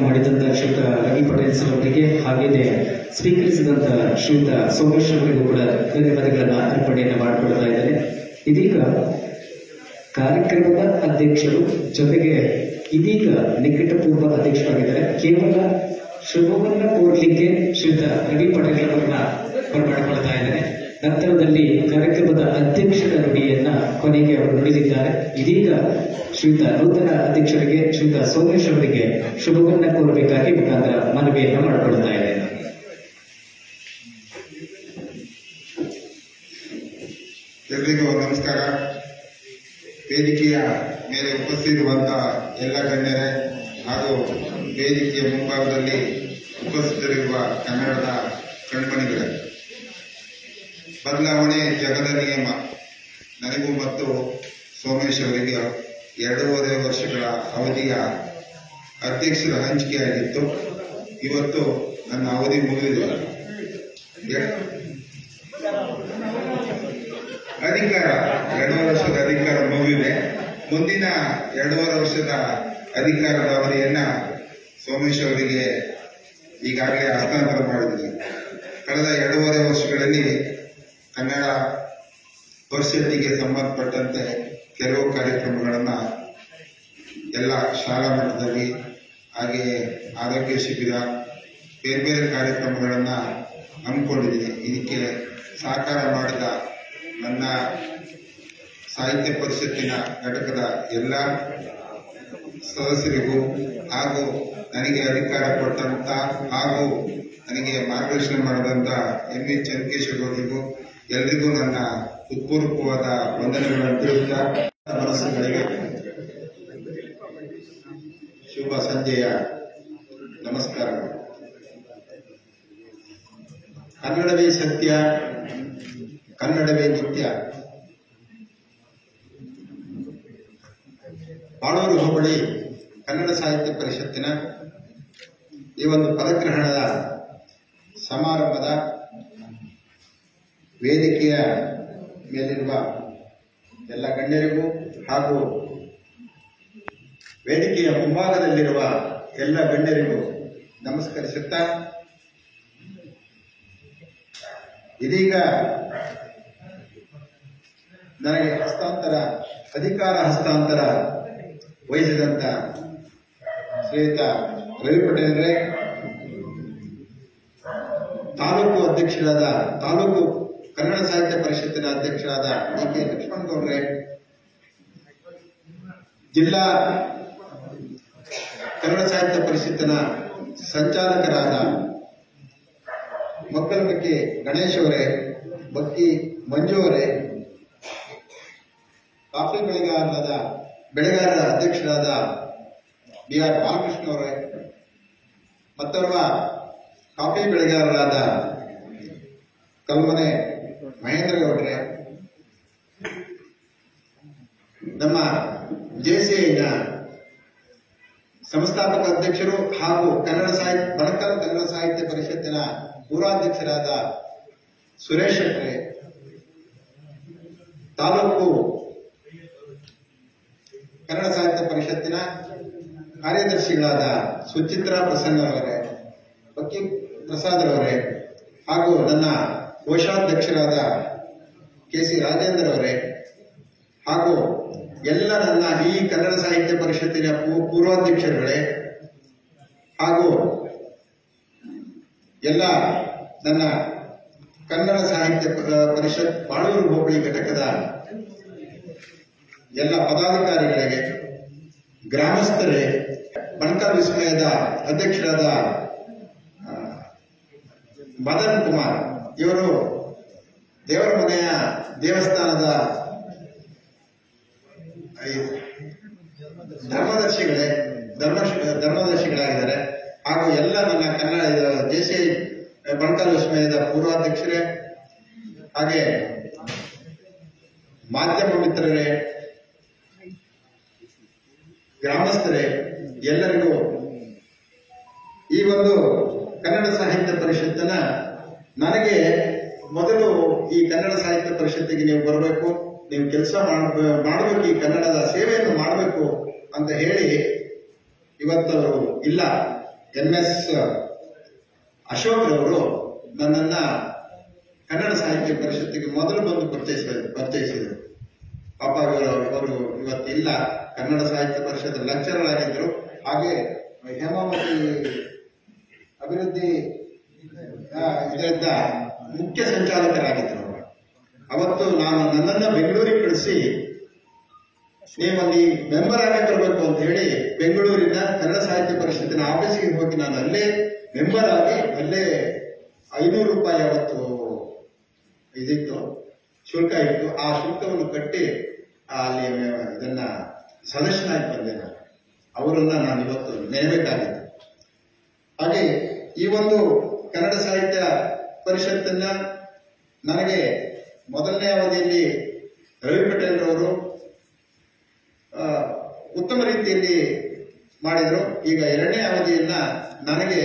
ಮಾಡಿದಂತ ಶ್ರೀಯುತ ರವಿ ಪಟೇಲ್ ಸರ್ ಅವರಿಗೆ ಹಾಗೆಯೇ ಸ್ವೀಕರಿಸಿದಂತ ಶ್ರೀಯುತ ಸೋಮೇಶ್ ಅವರಿಗೂ ಕೂಡ ಧನ್ಯವಾದಗಳನ್ನ ಅರ್ಪಣೆಯನ್ನು ಮಾಡಿಕೊಳ್ತಾ ಇದ್ದಾರೆ. ಇದೀಗ ಕಾರ್ಯಕ್ರಮದ ಅಧ್ಯಕ್ಷರು ಜೊತೆಗೆ ಇದೀಗ ನಿಕಟಪೂರ್ವ ಅಧ್ಯಕ್ಷರಾಗಿದ್ದಾರೆ. ಕೇವಲ ಶುಭವನ್ನ ಕೋರ್ಲಿಕ್ಕೆ ಶ್ರೀಯುತ ರವಿ ಪಟೇಲ್ ಅವರನ್ನ ಬರಮಾಡಿಕೊಳ್ತಾ ಇದ್ದಾರೆ. ನಂತರದಲ್ಲಿ ಕಾರ್ಯಕ್ರಮದ ಅಧ್ಯಕ್ಷರ ನುಡಿಯನ್ನ ಕೊನೆಗೆ ಅವರು ನುಡಿದಿದ್ದಾರೆ. ಇದೀಗ ಶ್ರೀಯುತ ನೂತನ ಅಧ್ಯಕ್ಷರಿಗೆ ಶ್ರೀಯುತ ಸೋಮೇಶ್ ಅವರಿಗೆ ಶುಭವನ್ನ ಕೋರಬೇಕಾಗಿ ಮುಖಾಂತರ ಮನವಿಯನ್ನ ಮಾಡಿಕೊಳ್ತಾ ಇದ್ದೇನೆ. ಎಲ್ಲರಿಗೂ ನಮಸ್ಕಾರ. ವೇದಿಕೆಯ ಮೇಲೆ ಉಪಸ್ಥಿತಿರುವಂತಹ ಎಲ್ಲ ಗಣ್ಯರೇ ಹಾಗೂ ವೇದಿಕೆಯ ಮುಂಭಾಗದಲ್ಲಿ ಉಪಸ್ಥಿತರಿರುವ ಕನ್ನಡದ ಕಣ್ಮಣಿಗಳೇ, ಬದಲಾವಣೆ ಜಗದ ನಿಯಮ. ನನಗೂ ಮತ್ತು ಸೋಮೇಶ್ ಅವರಿಗೆ 2.5 ವರ್ಷಗಳ ಅವಧಿಯ ಅಧ್ಯಕ್ಷರ ಹಂಚಿಕೆಯಾಗಿತ್ತು. ಇವತ್ತು ನನ್ನ ಅವಧಿ ಮುಗಿದಿದೆ. ಅಧಿಕಾರ 2.5 ವರ್ಷದ ಅಧಿಕಾರ ಮುಗಿದಿದೆ. ಮುಂದಿನ 2.5 ವರ್ಷದ ಅಧಿಕಾರದ ಅವಧಿಯನ್ನ ಸೋಮೇಶ್ ಅವರಿಗೆ ಈಗಾಗಲೇ ಹಸ್ತಾಂತರ ಮಾಡಿದ್ದಾರೆ. ಕಳೆದ 2.5 ವರ್ಷಗಳಲ್ಲಿ ಕನ್ನಡ ಪರಿಷತ್ತಿಗೆ ಸಂಬಂಧಪಟ್ಟಂತೆ ಕೆಲವು ಕಾರ್ಯಕ್ರಮಗಳನ್ನ ಎಲ್ಲ ಶಾಲಾ ಮಟ್ಟದಲ್ಲಿ ಹಾಗೆಯೇ ಆರೋಗ್ಯ ಶಿಬಿರ ಬೇರೆ ಬೇರೆ ಕಾರ್ಯಕ್ರಮಗಳನ್ನ ಹಮ್ಮಿಕೊಂಡಿದ್ದೀನಿ. ಇದಕ್ಕೆ ಸಹಕಾರ ಮಾಡಿದ ನನ್ನ ಸಾಹಿತ್ಯ ಪರಿಷತ್ತಿನ ಘಟಕದ ಎಲ್ಲ ಸದಸ್ಯರಿಗೂ ಹಾಗೂ ನನಗೆ ಅಧಿಕಾರ ಕೊಟ್ಟಂತ ಹಾಗೂ ನನಗೆ ಮಾರ್ಗದರ್ಶನ ಮಾಡಿದಂತ ಎಂ.ವಿ. ಚನ್ನಕೇಶಗೌಡರಿಗೂ ಎಲ್ರಿಗೂ ನನ್ನ ಹೃತ್ಪೂರ್ವಕವಾದ ವಂದನೆಗಳನ್ನು ತಿಳಿಸುತ್ತಾ ಮನಸ್ಸುಗಳಿಗೆ ಶುಭ ಸಂಜೆಯ ನಮಸ್ಕಾರಗಳು. ಕನ್ನಡವೇ ಸತ್ಯ, ಕನ್ನಡವೇ ನಿತ್ಯ. ಬಾಳೂರು ಹೋಬಳಿ ಕನ್ನಡ ಸಾಹಿತ್ಯ ಪರಿಷತ್ತಿನ ಈ ಒಂದು ಪದಗ್ರಹಣದ ಸಮಾರಂಭದ ವೇದಿಕೆಯ ಮೇಲಿರುವ ಎಲ್ಲ ಗಣ್ಯರಿಗೂ ಹಾಗೂ ವೇದಿಕೆಯ ಮುಂಭಾಗದಲ್ಲಿರುವ ಎಲ್ಲ ಗಣ್ಯರಿಗೂ ನಮಸ್ಕರಿಸುತ್ತಾ, ಇದೀಗ ನನಗೆ ಅಧಿಕಾರ ಹಸ್ತಾಂತರ ವಹಿಸಿದಂತ ಶ್ರೀಯುತ ರವಿ ಪಟೇಲ್ರೇ, ತಾಲೂಕು ಕನ್ನಡ ಸಾಹಿತ್ಯ ಪರಿಷತ್ತಿನ ಅಧ್ಯಕ್ಷರಾದ ಡಿ.ಕೆ. ಲಕ್ಷ್ಮಣಗೌಡ್ರೆ, ಜಿಲ್ಲಾ ಕನ್ನಡ ಸಾಹಿತ್ಯ ಪರಿಷತ್ತಿನ ಸಂಚಾಲಕರಾದ ಮಕ್ಕಳಮಕ್ಕಿ ಗಣೇಶ್ ಅವರೇ, ಬಕ್ಕಿ ಮಂಜು ಅವರೇ, ಕಾಫಿ ಬೆಳೆಗಾರರ ಅಧ್ಯಕ್ಷರಾದ ಬಿ.ಆರ್. ಬಾಲಕೃಷ್ಣ ಅವರೇ, ಮತ್ತೋರ್ವ ಕಾಫಿ ಬೆಳೆಗಾರರಾದ ಕಲ್ಮನೆ ಮಹೇಂದ್ರ ಗೌಡ್ರೆ, ನಮ್ಮ ಜೆಸಿಐನ ಸಂಸ್ಥಾಪಕ ಅಧ್ಯಕ್ಷರು ಹಾಗೂ ಬಣಕಲ್ ಕನ್ನಡ ಸಾಹಿತ್ಯ ಪರಿಷತ್ತಿನ ಪೂರ್ವಾಧ್ಯಕ್ಷರಾದ ಸುರೇಶ್ ಶೆಟ್ರೆ, ತಾಲೂಕು ಕನ್ನಡ ಸಾಹಿತ್ಯ ಪರಿಷತ್ತಿನ ಕಾರ್ಯದರ್ಶಿಗಳಾದ ಸುಚಿತ್ರಾ ಪ್ರಸನ್ನರವರೇ, ಬಕ್ಕಿ ಪ್ರಸಾದ್ರವರೇ, ಹಾಗೂ ನನ್ನ ಕೋಶಾಧ್ಯಕ್ಷರಾದ ಕೆ.ಸಿ. ರಾಜೇಂದ್ರ ಅವರೇ, ಹಾಗೂ ಎಲ್ಲ ನನ್ನ ಈ ಕನ್ನಡ ಸಾಹಿತ್ಯ ಪರಿಷತ್ತಿನ ಪೂರ್ವಾಧ್ಯಕ್ಷರುಗಳೇ, ಹಾಗೂ ಎಲ್ಲ ನನ್ನ ಕನ್ನಡ ಸಾಹಿತ್ಯ ಪರಿಷತ್ ಬಾಳೂರು ಹೋಬಳಿ ಘಟಕದ ಎಲ್ಲ ಪದಾಧಿಕಾರಿಗಳಿಗೆ, ಗ್ರಾಮಸ್ಥರೇ, ಬಣಕಲ್ ವಿಸ್ಮಯದ ಅಧ್ಯಕ್ಷರಾದ ಮದನ್ ಕುಮಾರ್ ಇವರು ದೇವರ ಮನೆಯ ದೇವಸ್ಥಾನದ ಧರ್ಮದರ್ಶಿಗಳಾಗಿದ್ದಾರೆ, ಹಾಗೂ ಎಲ್ಲ ನನ್ನ ಕನ್ನಡ ಜೆಸಿಐ ಬಣಕಲ್ ವಿಸ್ಮಯದ ಪೂರ್ವಾಧ್ಯಕ್ಷರೇ, ಹಾಗೆ ಮಾಧ್ಯಮ ಮಿತ್ರರೇ, ಗ್ರಾಮಸ್ಥರೇ, ಎಲ್ಲರಿಗೂ ಈ ಒಂದು ಕನ್ನಡ ಸಾಹಿತ್ಯ ಪರಿಷತ್ತಿನ ನನಗೆ ಮೊದಲು ಈ ಕನ್ನಡ ಸಾಹಿತ್ಯ ಪರಿಷತ್ತಿಗೆ ನೀವು ಬರಬೇಕು, ನೀವು ಕೆಲಸ ಮಾಡಬೇಕು, ಈ ಕನ್ನಡದ ಸೇವೆಯನ್ನು ಮಾಡಬೇಕು ಅಂತ ಹೇಳಿ ಇವತ್ತವರು ಇಲ್ಲ MS ಅಶೋಕ್ ರವರು ನನ್ನನ್ನ ಕನ್ನಡ ಸಾಹಿತ್ಯ ಪರಿಷತ್ತಿಗೆ ಮೊದಲು ಬಂದು ಪರಿಚಯಿಸಿದರು. ಪಾಪ ಇವರು ಇವತ್ತಿಲ್ಲ, ಕನ್ನಡ ಸಾಹಿತ್ಯ ಪರಿಷತ್ ಲೆಕ್ಚರರ್ ಆಗಿದ್ರು, ಹಾಗೆ ಹೇಮಾವತಿ ಅಭಿವೃದ್ಧಿ ಇದರಿಂದ ಮುಖ್ಯ ಸಂಚಾಲಕರಾಗಿದ್ದರು. ಅವತ್ತು ನನ್ನನ್ನ ಬೆಂಗಳೂರಿಗೆ ಕಳಿಸಿ ನೀವಲ್ಲಿ ಮೆಂಬರ್ ಆಗಿ ಬರಬೇಕು ಅಂತ ಹೇಳಿ ಬೆಂಗಳೂರಿನ ಕನ್ನಡ ಸಾಹಿತ್ಯ ಪರಿಷತ್ತಿನ ಆಫೀಸಿಗೆ ಹೋಗಿ ನಾನು ಅಲ್ಲೇ ಮೆಂಬರ್ ಆಗಿ ಅಲ್ಲೇ 500 ರೂಪಾಯಿ ಅವತ್ತು ಇದಿತ್ತು, ಶುಲ್ಕ ಇತ್ತು. ಆ ಶುಲ್ಕವನ್ನು ಕಟ್ಟಿ ಅಲ್ಲಿ ಇದನ್ನ ಸದಸ್ಯನಾಗಿ ಬಂದೆ. ಅವರನ್ನ ನಾನು ಇವತ್ತು ನೆನಬೇಕಾಗಿದೆ. ಹಾಗೆ ಈ ಒಂದು ಕನ್ನಡ ಸಾಹಿತ್ಯ ಪರಿಷತ್ತನ್ನ ನನಗೆ ಮೊದಲನೇ ಅವಧಿಯಲ್ಲಿ ರವಿ ಪಟೇಲ್ ರವರು ಉತ್ತಮ ರೀತಿಯಲ್ಲಿ ಮಾಡಿದ್ರು. ಈಗ ಎರಡನೇ ಅವಧಿಯನ್ನ ನನಗೆ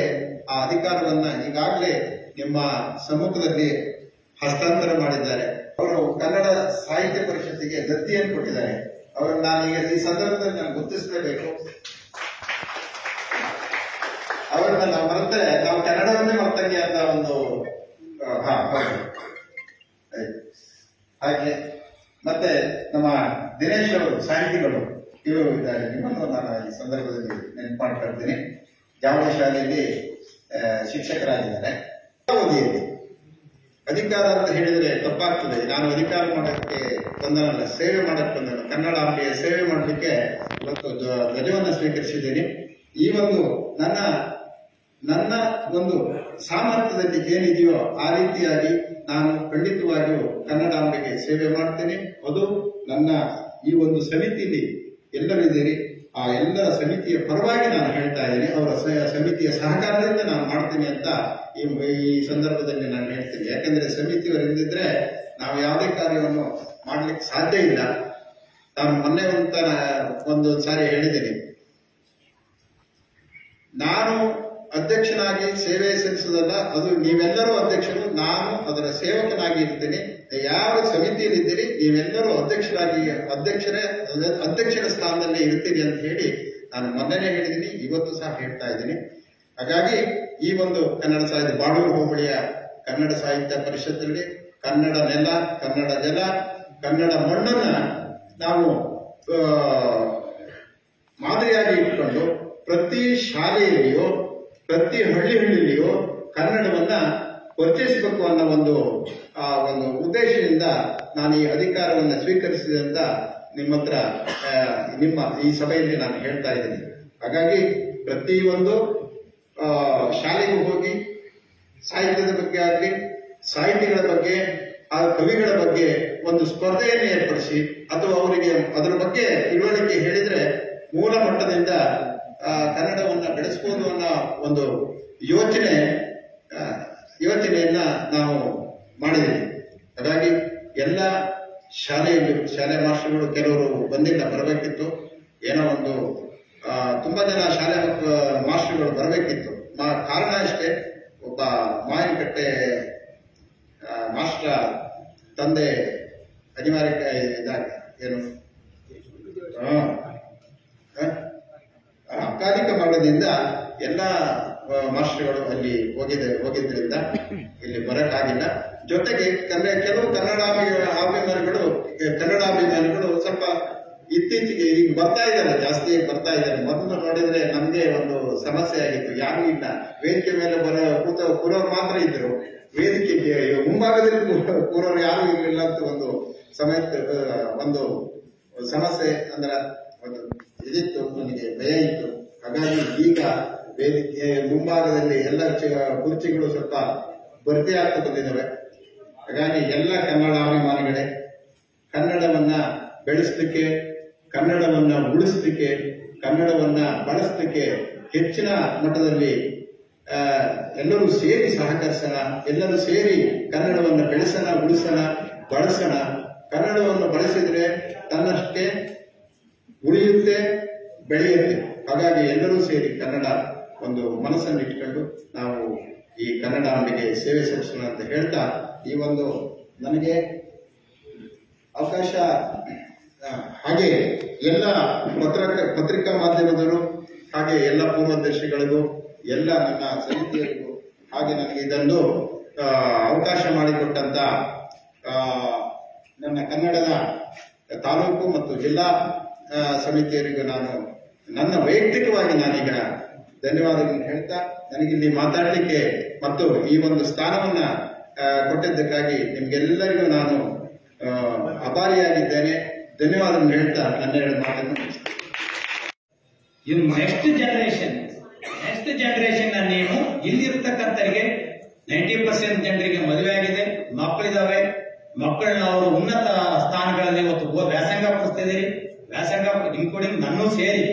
ಆ ಅಧಿಕಾರವನ್ನ ಈಗಾಗಲೇ ನಿಮ್ಮ ಸಮ್ಮುಖದಲ್ಲಿ ಹಸ್ತಾಂತರ ಮಾಡಿದ್ದಾರೆ. ಅವರು ಕನ್ನಡ ಸಾಹಿತ್ಯ ಪರಿಷತ್ತಿಗೆ ದತ್ತಿಯನ್ನು ಕೊಟ್ಟಿದ್ದಾರೆ. ಅವರನ್ನು ನಾನು ಈಗ ಈ ಸಂದರ್ಭದಲ್ಲಿ ನಾನು ಗುರುತಿಸಲೇಬೇಕು. ಅವರನ್ನ ನಾವು ಮರೆತರೆ ನಾವು ಕನ್ನಡವನ್ನೇ ಮರ್ತಂಗೆ ಅಂತ ಒಂದು ಹಾಗೆ ಸಾಹಿತಿಗಳು ಇವರು ಇದ್ದಾರೆ. ನಿಮ್ಮನ್ನು ನಾನು ಈ ಸಂದರ್ಭದಲ್ಲಿ ನೆನಪು ಮಾಡ್ಕೊಳ್ತೀನಿ. ಯಾವುದೇ ಶಾಲೆಯಲ್ಲಿ ಶಿಕ್ಷಕರಾಗಿದ್ದಾರೆ. ಅವಧಿಯಲ್ಲಿ ಅಧಿಕಾರ ಅಂತ ಹೇಳಿದರೆ ತಪ್ಪಾಗ್ತದೆ. ನಾನು ಅಧಿಕಾರ ಮಾಡೋಕ್ಕೆ ಬಂದನಲ್ಲ, ಸೇವೆ ಮಾಡಕ್ಕೆ ಬಂದನು. ಕನ್ನಡಾಂಬೆಯ ಸೇವೆ ಮಾಡಲಿಕ್ಕೆ ಇವತ್ತು ಧ್ವಜವನ್ನು ಸ್ವೀಕರಿಸಿದ್ದೀನಿ. ಈ ಒಂದು ನನ್ನ ಒಂದು ಸಾಮರ್ಥ್ಯದಲ್ಲಿ ಏನಿದೆಯೋ ಆ ರೀತಿಯಾಗಿ ನಾನು ಖಂಡಿತವಾಗಿಯೂ ಕನ್ನಡಾಂಬೆಗೆ ಸೇವೆ ಮಾಡ್ತೇನೆ. ಅದು ನನ್ನ ಈ ಒಂದು ಸಮಿತಿಯಲ್ಲಿ ಎಲ್ಲರಿದ್ದೀರಿ, ಆ ಎಲ್ಲ ಸಮಿತಿಯ ಪರವಾಗಿ ನಾನು ಹೇಳ್ತಾ ಇದ್ದೀನಿ. ಅವರ ಸಮಿತಿಯ ಸಹಕಾರದಿಂದ ನಾನು ಮಾಡ್ತೀನಿ ಅಂತ ಈ ಸಂದರ್ಭದಲ್ಲಿ ನಾನು ಹೇಳ್ತೀನಿ. ಯಾಕಂದ್ರೆ ಸಮಿತಿಯವರು ಇಲ್ಲದಿದ್ರೆ ನಾವು ಯಾವುದೇ ಕಾರ್ಯವನ್ನು ಮಾಡ್ಲಿಕ್ಕೆ ಸಾಧ್ಯ ಇಲ್ಲ. ನಾನು ಮೊನ್ನೆ ಒಂದು ಸಾರಿ ಹೇಳಿದ್ದೀನಿ, ನಾನು ಅಧ್ಯಕ್ಷನಾಗಿ ಸೇವೆ ಸಲ್ಲಿಸುವುದಲ್ಲ, ಅದು ನೀವೆಲ್ಲರೂ ಅಧ್ಯಕ್ಷರು, ನಾನು ಅದರ ಸೇವಕನಾಗಿ ಇರ್ತೀನಿ. ಯಾವ ಸಮಿತಿಯಲ್ಲಿದ್ದೀರಿ ನೀವೆಲ್ಲರೂ ಅಧ್ಯಕ್ಷರ ಸ್ಥಾನದಲ್ಲಿ ಇರ್ತೀರಿ ಅಂತ ಹೇಳಿ ನಾನು ಮೊನ್ನೆನೇ ಹೇಳಿದ್ದೀನಿ, ಇವತ್ತು ಸಹ ಹೇಳ್ತಾ ಇದ್ದೀನಿ. ಹಾಗಾಗಿ ಈ ಒಂದು ಕನ್ನಡ ಸಾಹಿತ್ಯ ಬಾಳೂರು ಹೋಬಳಿಯ ಕನ್ನಡ ಸಾಹಿತ್ಯ ಪರಿಷತ್ತಲ್ಲಿ ಕನ್ನಡ ನೆಲ, ಕನ್ನಡ ಜಲ, ಕನ್ನಡ ಮಣ್ಣನ್ನ ನಾವು ಮಾದರಿಯಾಗಿ ಇಟ್ಕೊಂಡು ಪ್ರತಿ ಶಾಲೆಯಲ್ಲಿಯೋ ಪ್ರತಿ ಹಳ್ಳಿಯಲ್ಲಿಯೋ ಕನ್ನಡವನ್ನ ಪರಿಚಯಿಸಬೇಕು ಅನ್ನೋ ಒಂದು ಉದ್ದೇಶದಿಂದ ನಾನು ಈ ಅಧಿಕಾರವನ್ನು ಸ್ವೀಕರಿಸಿದೆ ಅಂತ ನಿಮ್ಮ ಈ ಸಭೆಯಲ್ಲಿ ನಾನು ಹೇಳ್ತಾ ಇದ್ದೀನಿ. ಹಾಗಾಗಿ ಪ್ರತಿಯೊಂದು ಶಾಲೆಗೂ ಹೋಗಿ ಸಾಹಿತ್ಯದ ಬಗ್ಗೆ ಆಗಲಿ, ಸಾಹಿತಿಗಳ ಬಗ್ಗೆ, ಆ ಕವಿಗಳ ಬಗ್ಗೆ ಒಂದು ಸ್ಪರ್ಧೆಯನ್ನು ಏರ್ಪಡಿಸಿ ಅಥವಾ ಅವರಿಗೆ ಅದರ ಬಗ್ಗೆ ತಿಳುವಳಿಕೆ ಹೇಳಿದ್ರೆ ಮೂಲ ಮಟ್ಟದಿಂದ ಕನ್ನಡವನ್ನು ಬೆಳೆಸಬಹುದು ಅನ್ನೋ ಒಂದು ಯೋಚನೆಯನ್ನ ನಾವು ಮಾಡಿದ್ದೀವಿ. ಹಾಗಾಗಿ ಎಲ್ಲ ಶಾಲೆಯಲ್ಲಿ ಶಾಲೆ ಮಾಸ್ಟರ್ಗಳು ಕೆಲವರು ಬಂದಿಲ್ಲ, ಬರಬೇಕಿತ್ತು. ಏನೋ ಒಂದು ತುಂಬಾ ಜನ ಶಾಲೆ ಮಾಸ್ಟರ್ಗಳು ಬರಬೇಕಿತ್ತು. ಕಾರಣ ಅಷ್ಟೇ, ಒಬ್ಬ ಮಾಯನಕಟ್ಟೆ ಮಾಸ್ಟರ್ ತಂದೆ ಅನಿವಾರ್ಯ ಇದ್ದಾರೆ, ಏನು ಅಕಾಲಿಕ ಮರಣದಿಂದ ಎಲ್ಲ ಮಾಸ್ಟರ್ಗಳು ಅಲ್ಲಿ ಹೋಗಿದ್ರಿಂದ ಇಲ್ಲಿ ಬರಕ್ಕಾಗಿಲ್ಲ. ಜೊತೆಗೆ ಕೆಲವು ಕನ್ನಡಾಭಿಮಾನಿಗಳು ಸ್ವಲ್ಪ ಇತ್ತೀಚೆಗೆ ಈಗ ಬರ್ತಾ ಇದ್ದಾರೆ, ಜಾಸ್ತಿ ಬರ್ತಾ ಇದ್ದಾರೆ. ಮೊದಲು ನೋಡಿದ್ರೆ ನಮ್ಗೆ ಒಂದು ಸಮಸ್ಯೆ ಆಗಿತ್ತು, ಯಾರು ಇಲ್ಲ. ವೇದಿಕೆ ಮೇಲೆ ಕೂರೋರು ಮಾತ್ರ ಇದ್ರು, ವೇದಿಕೆಗೆ ಮುಂಭಾಗದಲ್ಲಿ ಕೂರೋರು ಯಾರು ಇರಲಿಲ್ಲ ಅಂತ ಒಂದು ಸಮಸ್ಯೆ ಅಂದ್ರೆ ಒಂದು ಇದಿತ್ತು, ನನಗೆ ಭಯ ಇತ್ತು. ಹಾಗಾಗಿ ಈಗ ವೇದಿಕೆ ಮುಂಭಾಗದಲ್ಲಿ ಎಲ್ಲ ಕುರ್ಚಿಗಳು ಸ್ವಲ್ಪ ಭರ್ತಿ ಆಗ್ತಾ ಬಂದಿದ್ದಾವೆ. ಹಾಗಾಗಿ ಎಲ್ಲ ಕನ್ನಡಾಭಿಮಾನಿಗಳೇ, ಕನ್ನಡವನ್ನ ಬೆಳೆಸಲಿಕ್ಕೆ, ಕನ್ನಡವನ್ನ ಉಳಿಸಲಿಕ್ಕೆ, ಕನ್ನಡವನ್ನ ಬಳಸಲಿಕ್ಕೆ ಹೆಚ್ಚಿನ ಮಟ್ಟದಲ್ಲಿ ಎಲ್ಲರೂ ಸೇರಿ ಸಹಕರಿಸೋಣ. ಎಲ್ಲರೂ ಸೇರಿ ಕನ್ನಡವನ್ನು ಬೆಳೆಸೋಣ, ಉಳಿಸೋಣ, ಬಳಸೋಣ. ಕನ್ನಡವನ್ನು ಬಳಸಿದ್ರೆ ತನ್ನಷ್ಟೇ ಉಳಿಯುತ್ತೆ, ಬೆಳೆಯುತ್ತೆ. ಹಾಗಾಗಿ ಎಲ್ಲರೂ ಸೇರಿ ಕನ್ನಡ ಒಂದು ಮನಸ್ಸನ್ನು ಇಟ್ಕೊಂಡು ನಾವು ಈ ಕನ್ನಡಾಂಬೆಗೆ ಸೇವೆ ಸಲ್ಲಿಸೋಣ ಅಂತ ಹೇಳ್ತಾ, ಈ ಒಂದು ನನಗೆ ಅವಕಾಶ, ಹಾಗೆ ಎಲ್ಲ ಪತ್ರಿಕಾ ಮಾಧ್ಯಮದವರು, ಹಾಗೆ ಎಲ್ಲ ಪೂರ್ವದರ್ಶಿಗಳಿಗೂ, ಎಲ್ಲ ನನ್ನ ಸಮಿತಿಯರಿಗೂ, ಹಾಗೆ ನನಗೆ ಇದೊಂದು ಅವಕಾಶ ಮಾಡಿಕೊಟ್ಟಂತ ನನ್ನ ಕನ್ನಡದ ತಾಲೂಕು ಮತ್ತು ಜಿಲ್ಲಾ ಸಮಿತಿಯರಿಗೂ ನಾನು ನನ್ನ ವೈಯಕ್ತಿಕವಾಗಿ ನಾನೀಗ ಧನ್ಯವಾದಗಳನ್ನು ಹೇಳ್ತಾ, ನನಗಿಲ್ಲಿ ಮಾತಾಡಲಿಕ್ಕೆ ಮತ್ತು ಈ ಒಂದು ಸ್ಥಾನವನ್ನ ಕೊಟ್ಟಿದ್ದಕ್ಕಾಗಿ ನಿಮ್ಗೆಲ್ಲರಿಗೂ ನಾನು ಅಭಾರಿಯಾಗಿದ್ದೇನೆ. ಧನ್ಯವಾದಗಳನ್ನು ಹೇಳ್ತಾ ನನ್ನ ಎರಡು ಮಾತನ್ನು ಇನ್ನು ನೆಕ್ಸ್ಟ್ ಜನರೇಷನ್ ನೀವು ಇಲ್ಲಿರ್ತಕ್ಕಂಥವರಿಗೆ 90% ಜನರಿಗೆ ಮದುವೆ ಆಗಿದೆ, ಮಕ್ಕಳಿದಾವೆ. ಮಕ್ಕಳನ್ನ ಅವರು ಉನ್ನತ ಸ್ಥಾನಗಳಲ್ಲಿ ಇವತ್ತು ವ್ಯಾಸಂಗ ಪಡಿಸ್ತಾ ಇದ್ದೀರಿ. ವ್ಯಾಸಂಗ ಇನ್ಕ್ಲೂಡಿಂಗ್ ನನ್ನೂ ಸೇರಿ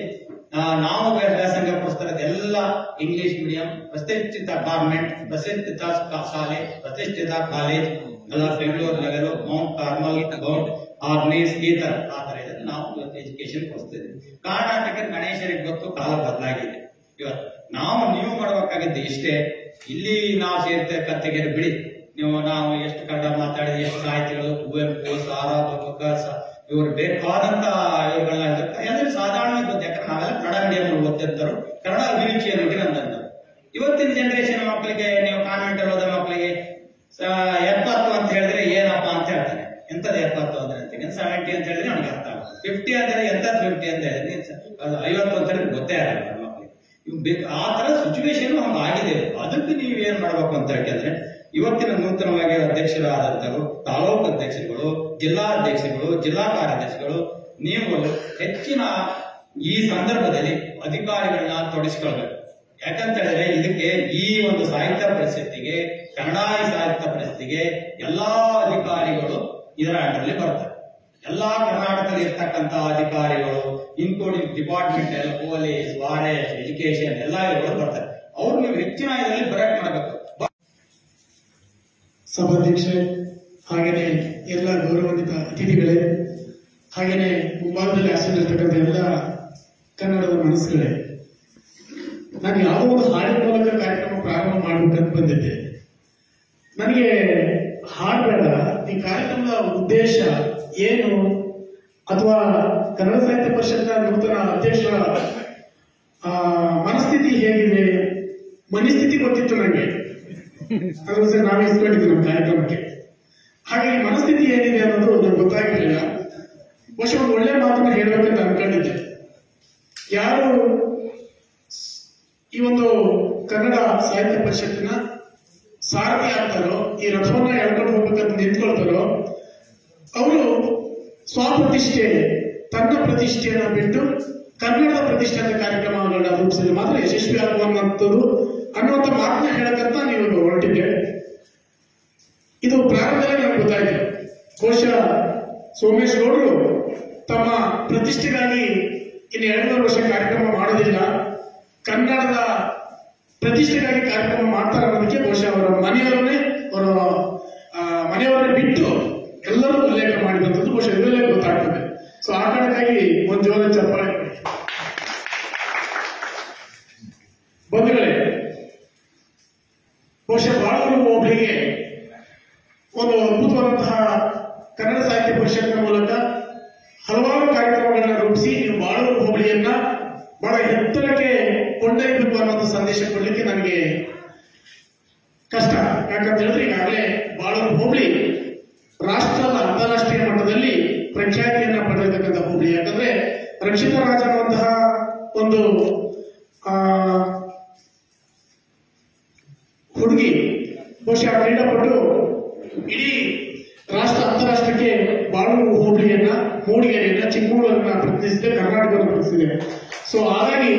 ನಾವು ವ್ಯಾಸಂಗ ಪಡಿಸ್ತಾ ಇರೋದು ಎಲ್ಲ ಇಂಗ್ಲಿಷ್ ಮೀಡಿಯಂ, ಪ್ರತಿಷ್ಠಿತ ಗವರ್ಮೆಂಟ್, ಪ್ರತಿಷ್ಠಿತ ಶಾಲೆ, ಪ್ರತಿಷ್ಠಿತ ಕಾಲೇಜ್ ಎಲ್ಲ ಬೆಂಗಳೂರು ನಗರ, ಮೌಂಟ್ ಕಾರ್ಮಲ್, ಮೌಂಟ್ ಆರ್ನೀಸ್, ಈ ತರ ಇದೆ. ನಾವು ಎಜುಕೇಶನ್ ಕೊಡಿಸ್ತಾ ಇದ್ದೀವಿ. ಕರ್ನಾಟಕ ಗಣೇಶರಿಗೆ ಗೊತ್ತು, ಕಾಲ ಬದಲಾಗಿದೆ. ಇವತ್ತು ನೀವು ಮಾಡಬೇಕಾಗಿದ್ದು ಇಷ್ಟೇ. ಇಲ್ಲಿ ನಾವು ಸೇರ್ತಕ್ಕಂಥಗೆ ಬಿಡಿ, ನಾವು ಎಷ್ಟು ಕನ್ನಡ ಮಾತಾಡಿದ, ಎಷ್ಟು ಸಾಹಿತಿಗಳು, ಕುವೆಂಪು, ಸಾರಾ, ಇವರು ಬೇಕಾದಂತ ಇವುಗಳನ್ನ ಎಲ್ಲರೂ ಸಾಧಾರಣವಾಗಿ ಗೊತ್ತು. ಯಾಕಂದ್ರೆ ನಾವೆಲ್ಲ ಕನ್ನಡ ಮೀಡಿಯಂ ಓದ್ತಿರ್ತಾರೋ, ಕನ್ನಡ ಅಭಿರುಚಿಯ ನುಡಿ ನಂತಂದ್ರು. ಇವತ್ತಿನ ಜನರೇಷನ್ ಮಕ್ಕಳಿಗೆ, ನೀವು ಕಾನ್ವೆಂಟ್ ಓದೋ ಮಕ್ಕಳಿಗೆ 70 ಅಂತ ಹೇಳಿದ್ರೆ ಏನಪ್ಪಾ ಅಂತ ಹೇಳ್ತಾರೆ. ಎಂತದ್ದು 70 ಅಂದ್ರೆ 70 ಅಂತ ಹೇಳಿದ್ರೆ ನಮ್ಗೆ ಅರ್ಥ ಆಗುತ್ತೆ. 50 ಅಂದ್ರೆ ಎಂತ 50 ಅಂತ ಹೇಳಿದ್ರೆ 50 ಅಂತ ಗೊತ್ತೇ ಆಗಲ್ಲ ಮಕ್ಕಳಿಗೆ. ಆ ತರ ಸಿಚುವೇಶನ್ ಹಂಗ ಆಗಿದೆ. ಅದಕ್ಕೆ ನೀವು ಏನ್ ಮಾಡ್ಬೇಕು ಅಂತ ಹೇಳಿದ್ರೆ ಇವತ್ತಿನ ನೂತನವಾಗಿ ಅಧ್ಯಕ್ಷರಾದಂತರು, ತಾಲೂಕು ಅಧ್ಯಕ್ಷರುಗಳು, ಜಿಲ್ಲಾ ಅಧ್ಯಕ್ಷರುಗಳು, ಜಿಲ್ಲಾ ಕಾರ್ಯದರ್ಶಿಗಳು, ನೀವು ಹೆಚ್ಚಿನ ಈ ಸಂದರ್ಭದಲ್ಲಿ ಅಧಿಕಾರಿಗಳನ್ನ ತೊಡಗಿಸ್ಕೊಳ್ಬೇಕು. ಯಾಕಂತ ಹೇಳಿದ್ರೆ ಇದಕ್ಕೆ ಈ ಒಂದು ಸಾಹಿತ್ಯ ಪರಿಷತ್ತಿಗೆ, ಕನ್ನಡ ಸಾಹಿತ್ಯ ಪರಿಷತ್ತಿಗೆ ಎಲ್ಲಾ ಅಧಿಕಾರಿಗಳು ಇದರ ಅಂಡರಲ್ಲಿ ಬರ್ತಾರೆ. ಎಲ್ಲಾ ಕರ್ನಾಟಕದಲ್ಲಿ ಇರ್ತಕ್ಕಂಥ ಅಧಿಕಾರಿಗಳು including departmental, police, forest, education ಎಲ್ಲ ಬರ್ತಾರೆ. ಅವ್ರು ನೀವು ಹೆಚ್ಚಿನ ಇದರಲ್ಲಿ ಬರಕ್ ಮಾಡಬೇಕು. ಸಭಾಧ್ಯಕ್ಷೆ, ಹಾಗೇನೆ ಎಲ್ಲ ಗೌರವಾನ್ವಿತ ಅತಿಥಿಗಳೇ, ಹಾಗೇನೆ ಮುಂಭಾಗದಲ್ಲಿ ಆಸೀನರ್ತಕ್ಕಂಥ ಎಲ್ಲ ಕನ್ನಡದ ಮನಸ್ಸುಗಳೇ, ನಾನು ಯಾವುದೋ ಒಂದು ಹಾಡಿನ ಮೂಲಕ ಕಾರ್ಯಕ್ರಮ ಪ್ರಾರಂಭ ಮಾಡಬೇಕಂತ ಬಂದಿದ್ದೆ. ನನಗೆ ಹಾಡಬೇಡ, ಈ ಕಾರ್ಯಕ್ರಮದ ಉದ್ದೇಶ ಏನು ಅಥವಾ ಕನ್ನಡ ಸಾಹಿತ್ಯ ಪರಿಷತ್ನ ನೂತನ ಅಧ್ಯಕ್ಷರ ಮನಸ್ಥಿತಿ ಹೇಗಿದೆ, ಮನಸ್ಥಿತಿ ಗೊತ್ತಿತ್ತು ನನಗೆ, ಅದು ಸರ್ ನಾವೇ ಇಸ್ಕೊಂಡಿದ್ವಿ ನಮ್ಮ ಕಾರ್ಯಕ್ರಮಕ್ಕೆ. ಹಾಗಾಗಿ ಮನಸ್ಥಿತಿ ಏನಿದೆ ಅನ್ನೋದು ನನಗೆ ಗೊತ್ತಾಗಿರಲಿಲ್ಲ. ಬಹುಶಃ ಒಂದು ಒಳ್ಳೆ ಮಾತನ್ನ ಹೇಳಬೇಕಂತ ಅನ್ಕೊಂಡಿದ್ದೆ. ಯಾರು ಈ ಒಂದು ಕನ್ನಡ ಸಾಹಿತ್ಯ ಪರಿಷತ್ತಿನ ಸಾರಥಿ ಆಗ್ತಾರೋ, ಈ ರಥವನ್ನ ಎಳ್ಕೊಂಡು ಹೋಗ್ಬೇಕಂತ ನಿಂತ್ಕೊಳ್ತಾರೋ, ಅವರು ಸ್ವಪ್ರತಿಷ್ಠೆ, ತನ್ನ ಪ್ರತಿಷ್ಠೆಯನ್ನ ಬಿಟ್ಟು ಕನ್ನಡದ ಪ್ರತಿಷ್ಠಾನ ಕಾರ್ಯಕ್ರಮಗಳನ್ನ ರೂಪಿಸಿದ್ರೆ ಮಾತ್ರ ಯಶಸ್ವಿ ಆಗುವಂತದ್ದು ಅನ್ನುವಂಥ ಮಾತನ್ನ ಹೇಳಕ್ಕಂತ ನೀವು ಹೊರಟಿದ್ದೆ. ಇದು ಪ್ರಾರಂಭದಲ್ಲಿ ನನಗೆ ಗೊತ್ತಾಯಿತು. ಬಹುಶಃ ಸೋಮೇಶ್ ಗೌಡರು ತಮ್ಮ ಪ್ರತಿಷ್ಠೆಗಾಗಿ ಇನ್ನು 2 ವರ್ಷ ಕಾರ್ಯಕ್ರಮ ಮಾಡೋದಿಲ್ಲ, ಕನ್ನಡದ ಪ್ರತಿಷ್ಠೆಗಾಗಿ ಕಾರ್ಯಕ್ರಮ ಮಾಡ್ತಾರೆ ಅನ್ನೋದಕ್ಕೆ ಬಹುಶಃ ಅವರ ಮನೆಯವರನ್ನೇ ಬಿಟ್ಟು ಎಲ್ಲರೂ ಉಲ್ಲೇಖ ಮಾಡಿದಂಥದ್ದು ಬಹುಶಃ ಇದರಲ್ಲೇ ಗೊತ್ತಾಗ್ತದೆ. ಸೊ ಆ ಕಾರಣಕ್ಕಾಗಿ ಒಂದು ಜೋರ ಚಪ್ಪಾಳೆ. ಬಂಧುಗಳೇ, ಬಹುಶಃ ಬಾಳೂರು ಹೋಬಳಿಗೆ ಒಂದು ಅದ್ಭುತವಾದಂತಹ ಕನ್ನಡ ಸಾಹಿತ್ಯ ಪರಿಷತ್ನ ಮೂಲಕ ಹಲವಾರು ಕಾರ್ಯಕ್ರಮಗಳನ್ನ ರೂಪಿಸಿ ನೀವು ಬಾಳೂರು ಹೋಬಳಿಯನ್ನ ಬಹಳ ಎತ್ತರಕ್ಕೆ ಕೊಂಡೊಯ್ಯಬೇಕು ಅನ್ನೋ ಸಂದೇಶ ಕೊಡಲಿಕ್ಕೆ ನನಗೆ ಕಷ್ಟ. ಯಾಕಂತ ಹೇಳಿದ್ರೆ ಈಗಾಗಲೇ ಬಾಳೂರು ಹೋಬಳಿ ರಾಷ್ಟ್ರದ ಅಂತಾರಾಷ್ಟ್ರೀಯ ಮಟ್ಟದಲ್ಲಿ ಪ್ರಖ್ಯಾತಿಯನ್ನ ಪಡೆದಿರ್ತಕ್ಕಂಥ ಹೋಬಳಿ. ಯಾಕಂದ್ರೆ ರಕ್ಷಿತಾ ರಾಜ್ ಅನ್ನುವಂತಹ ಒಂದು ಹುಡುಗಿ ಬಹುಶಃ ಕ್ರೀಡಾಪಟು ಇಡೀ ಅಂತಾರಾಷ್ಟ್ರಕ್ಕೆ ಬಾಳೂರು ಹೋಬಳಿಯನ್ನ, ಮೂಡಿಗೆರೆಯನ್ನ, ಚಿಕ್ಕಮಗಳೂರನ್ನ ಪ್ರತಿನಿಧಿಸಿದೆ, ಕರ್ನಾಟಕವನ್ನು ಪ್ರತಿನಿಧಿಸಿದೆ. ಸೊ ಹಾಗಾಗಿ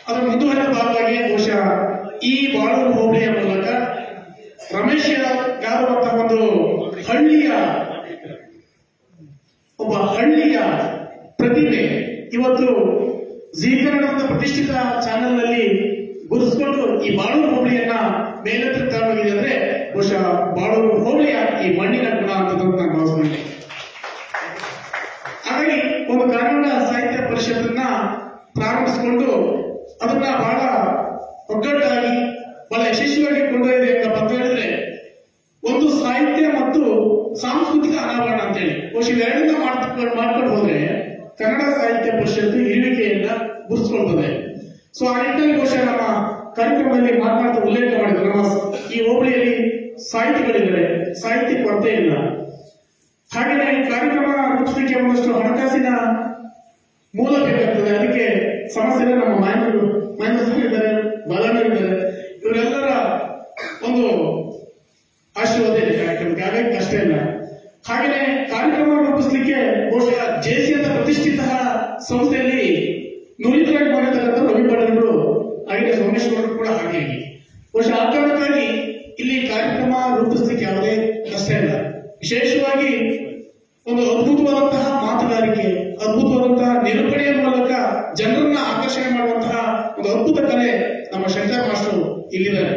ಅದರ ಮುಂದುವರೆದ ಭಾಗವಾಗಿ ಬಹುಶಃ ಈ ಬಾಳೂರು ಹೋಬಳಿಯ ಮೂಲಕ ರಮೇಶ್ ಯಾರುವಂತಹ ಒಂದು ಹಳ್ಳಿಯ ಪ್ರತಿಭೆ ಇವತ್ತು ಜೀ ಕನ್ನಡದ ಪ್ರತಿಷ್ಠಿತ ಚಾನೆಲ್ ನಲ್ಲಿ ಗುರುತಿಸಿಕೊಂಡು ಈ ಬಾಳೂರು ಹೋಬಳಿಯನ್ನ ಮೇಲೆತ್ತ ತಗೊಂಡೋಗಿದೆ ಅಂದ್ರೆ ಬಹುಶಃ ಬಾಳೂರು ಹೋಬಳಿಯ ಈ ಮಣ್ಣಿನ ಗುಣ ಅಂತ ನಾನು ಭಾವಿಸ್ಕೊಂಡೆ. ಹಾಗಾಗಿ ಒಂದು ಕನ್ನಡ ಸಾಹಿತ್ಯ ಪರಿಷತ್ತನ್ನ ಪ್ರಾರಂಭಿಸಿಕೊಂಡು ಅದನ್ನ ಬಹಳ ಒಗ್ಗಟ್ಟಾಗಿ ಬಹಳ ಯಶಸ್ವಿಯಾಗಿ ಕೊಂಡೊಯ್ದಿದೆ ಅಂತ ಹೇಳಿದ್ರೆ ಒಂದು ಸಾಹಿತ್ಯ ಮತ್ತು ಸಾಂಸ್ಕೃತಿಕ ಅನಾವರಣ ಅಂತೇಳಿ ಬಹುಶಃ ಎರಡನ್ನ ಮಾಡ್ಕೊಂಡು ಹೋದ್ರೆ ಕನ್ನಡ ಸಾಹಿತ್ಯ ಪರಿಷತ್ತು ಇರುವಿಕೆಯನ್ನ ಗುರುತಿಸ್ಕೊಳ್ತದೆ. ಸೊ ಆ ನಿಟ್ಟಿನಲ್ಲಿ ಬಹುಶಃ ನಮ್ಮ ಕಾರ್ಯಕ್ರಮದಲ್ಲಿ ಮಾತನಾಡ್ತಾ ಉಲ್ಲೇಖ ಮಾಡಿದ್ರು, ನಮ್ಮ ಈ ಹೋಬಳಿಯಲ್ಲಿ ಸಾಹಿತಿಗಳಿದ್ದಾರೆ, ಸಾಹಿತ್ಯ ಕೊರತೆ ಇಲ್ಲ. ಹಾಗೆಯೇ ಕಾರ್ಯಕ್ರಮ ರೂಪಿಸಲಿಕ್ಕೆ ಒಂದಷ್ಟು ಹಣಕಾಸಿನ ಮೂಲ ಬೇಕಾಗ್ತದೆ. ಅದಕ್ಕೆ ಸಮಸ್ಯೆ ನಮ್ಮ ಮಹೇಂದ್ರ ಇದ್ದಾರೆ, ಬಾಲಣ್ಣ ಇದ್ದಾರೆ, ಇವರೆಲ್ಲರ ಒಂದು ಆಶೀರ್ವಾದ ಇದೆ ಕಾರ್ಯಕ್ರಮಕ್ಕೆ. ಹಾಗಾಗಿ ಕಷ್ಟ ಇಲ್ಲ. ಹಾಗೆಯೇ ಕಾರ್ಯಕ್ರಮ ರೂಪಿಸಲಿಕ್ಕೆ ಬಹುಶಃ ಜೆಸಿ ಅಂತ ಪ್ರತಿಷ್ಠಿತ ಸಂಸ್ಥೆಯಲ್ಲಿ ನುರಿತರಾಗಿ ಮಾಡಿರ್ತಕ್ಕಂಥ ರವಿ ಪಡಗರು ಹಾಗೆ ಸೋಮೇಶ್ ಗೌಡರು ಕೂಡ ಹಾಗೆ ಬಹುಶಃ ಆ ಕಾರಣಕ್ಕಾಗಿ ಇಲ್ಲಿ ಕಾರ್ಯಕ್ರಮ ರೂಪಿಸಲಿಕ್ಕೆ ಯಾವುದೇ ಕಷ್ಟ ಇಲ್ಲ. ವಿಶೇಷವಾಗಿ ಒಂದು ಅದ್ಭುತವಾದಂತಹ ಮಾತುಗಾರಿಕೆ, ಅದ್ಭುತವಾದಂತಹ ನಿರೂಪಣೆಯ ಮೂಲಕ ಜನರನ್ನ ಆಕರ್ಷಣೆ ಮಾಡುವಂತಹ ಒಂದು ಅದ್ಭುತ ಕಲೆ ನಮ್ಮ ಶಂಕರ್ ಮಾಸ್ಟರ್ ಇಲ್ಲಿದ್ದಾರೆ.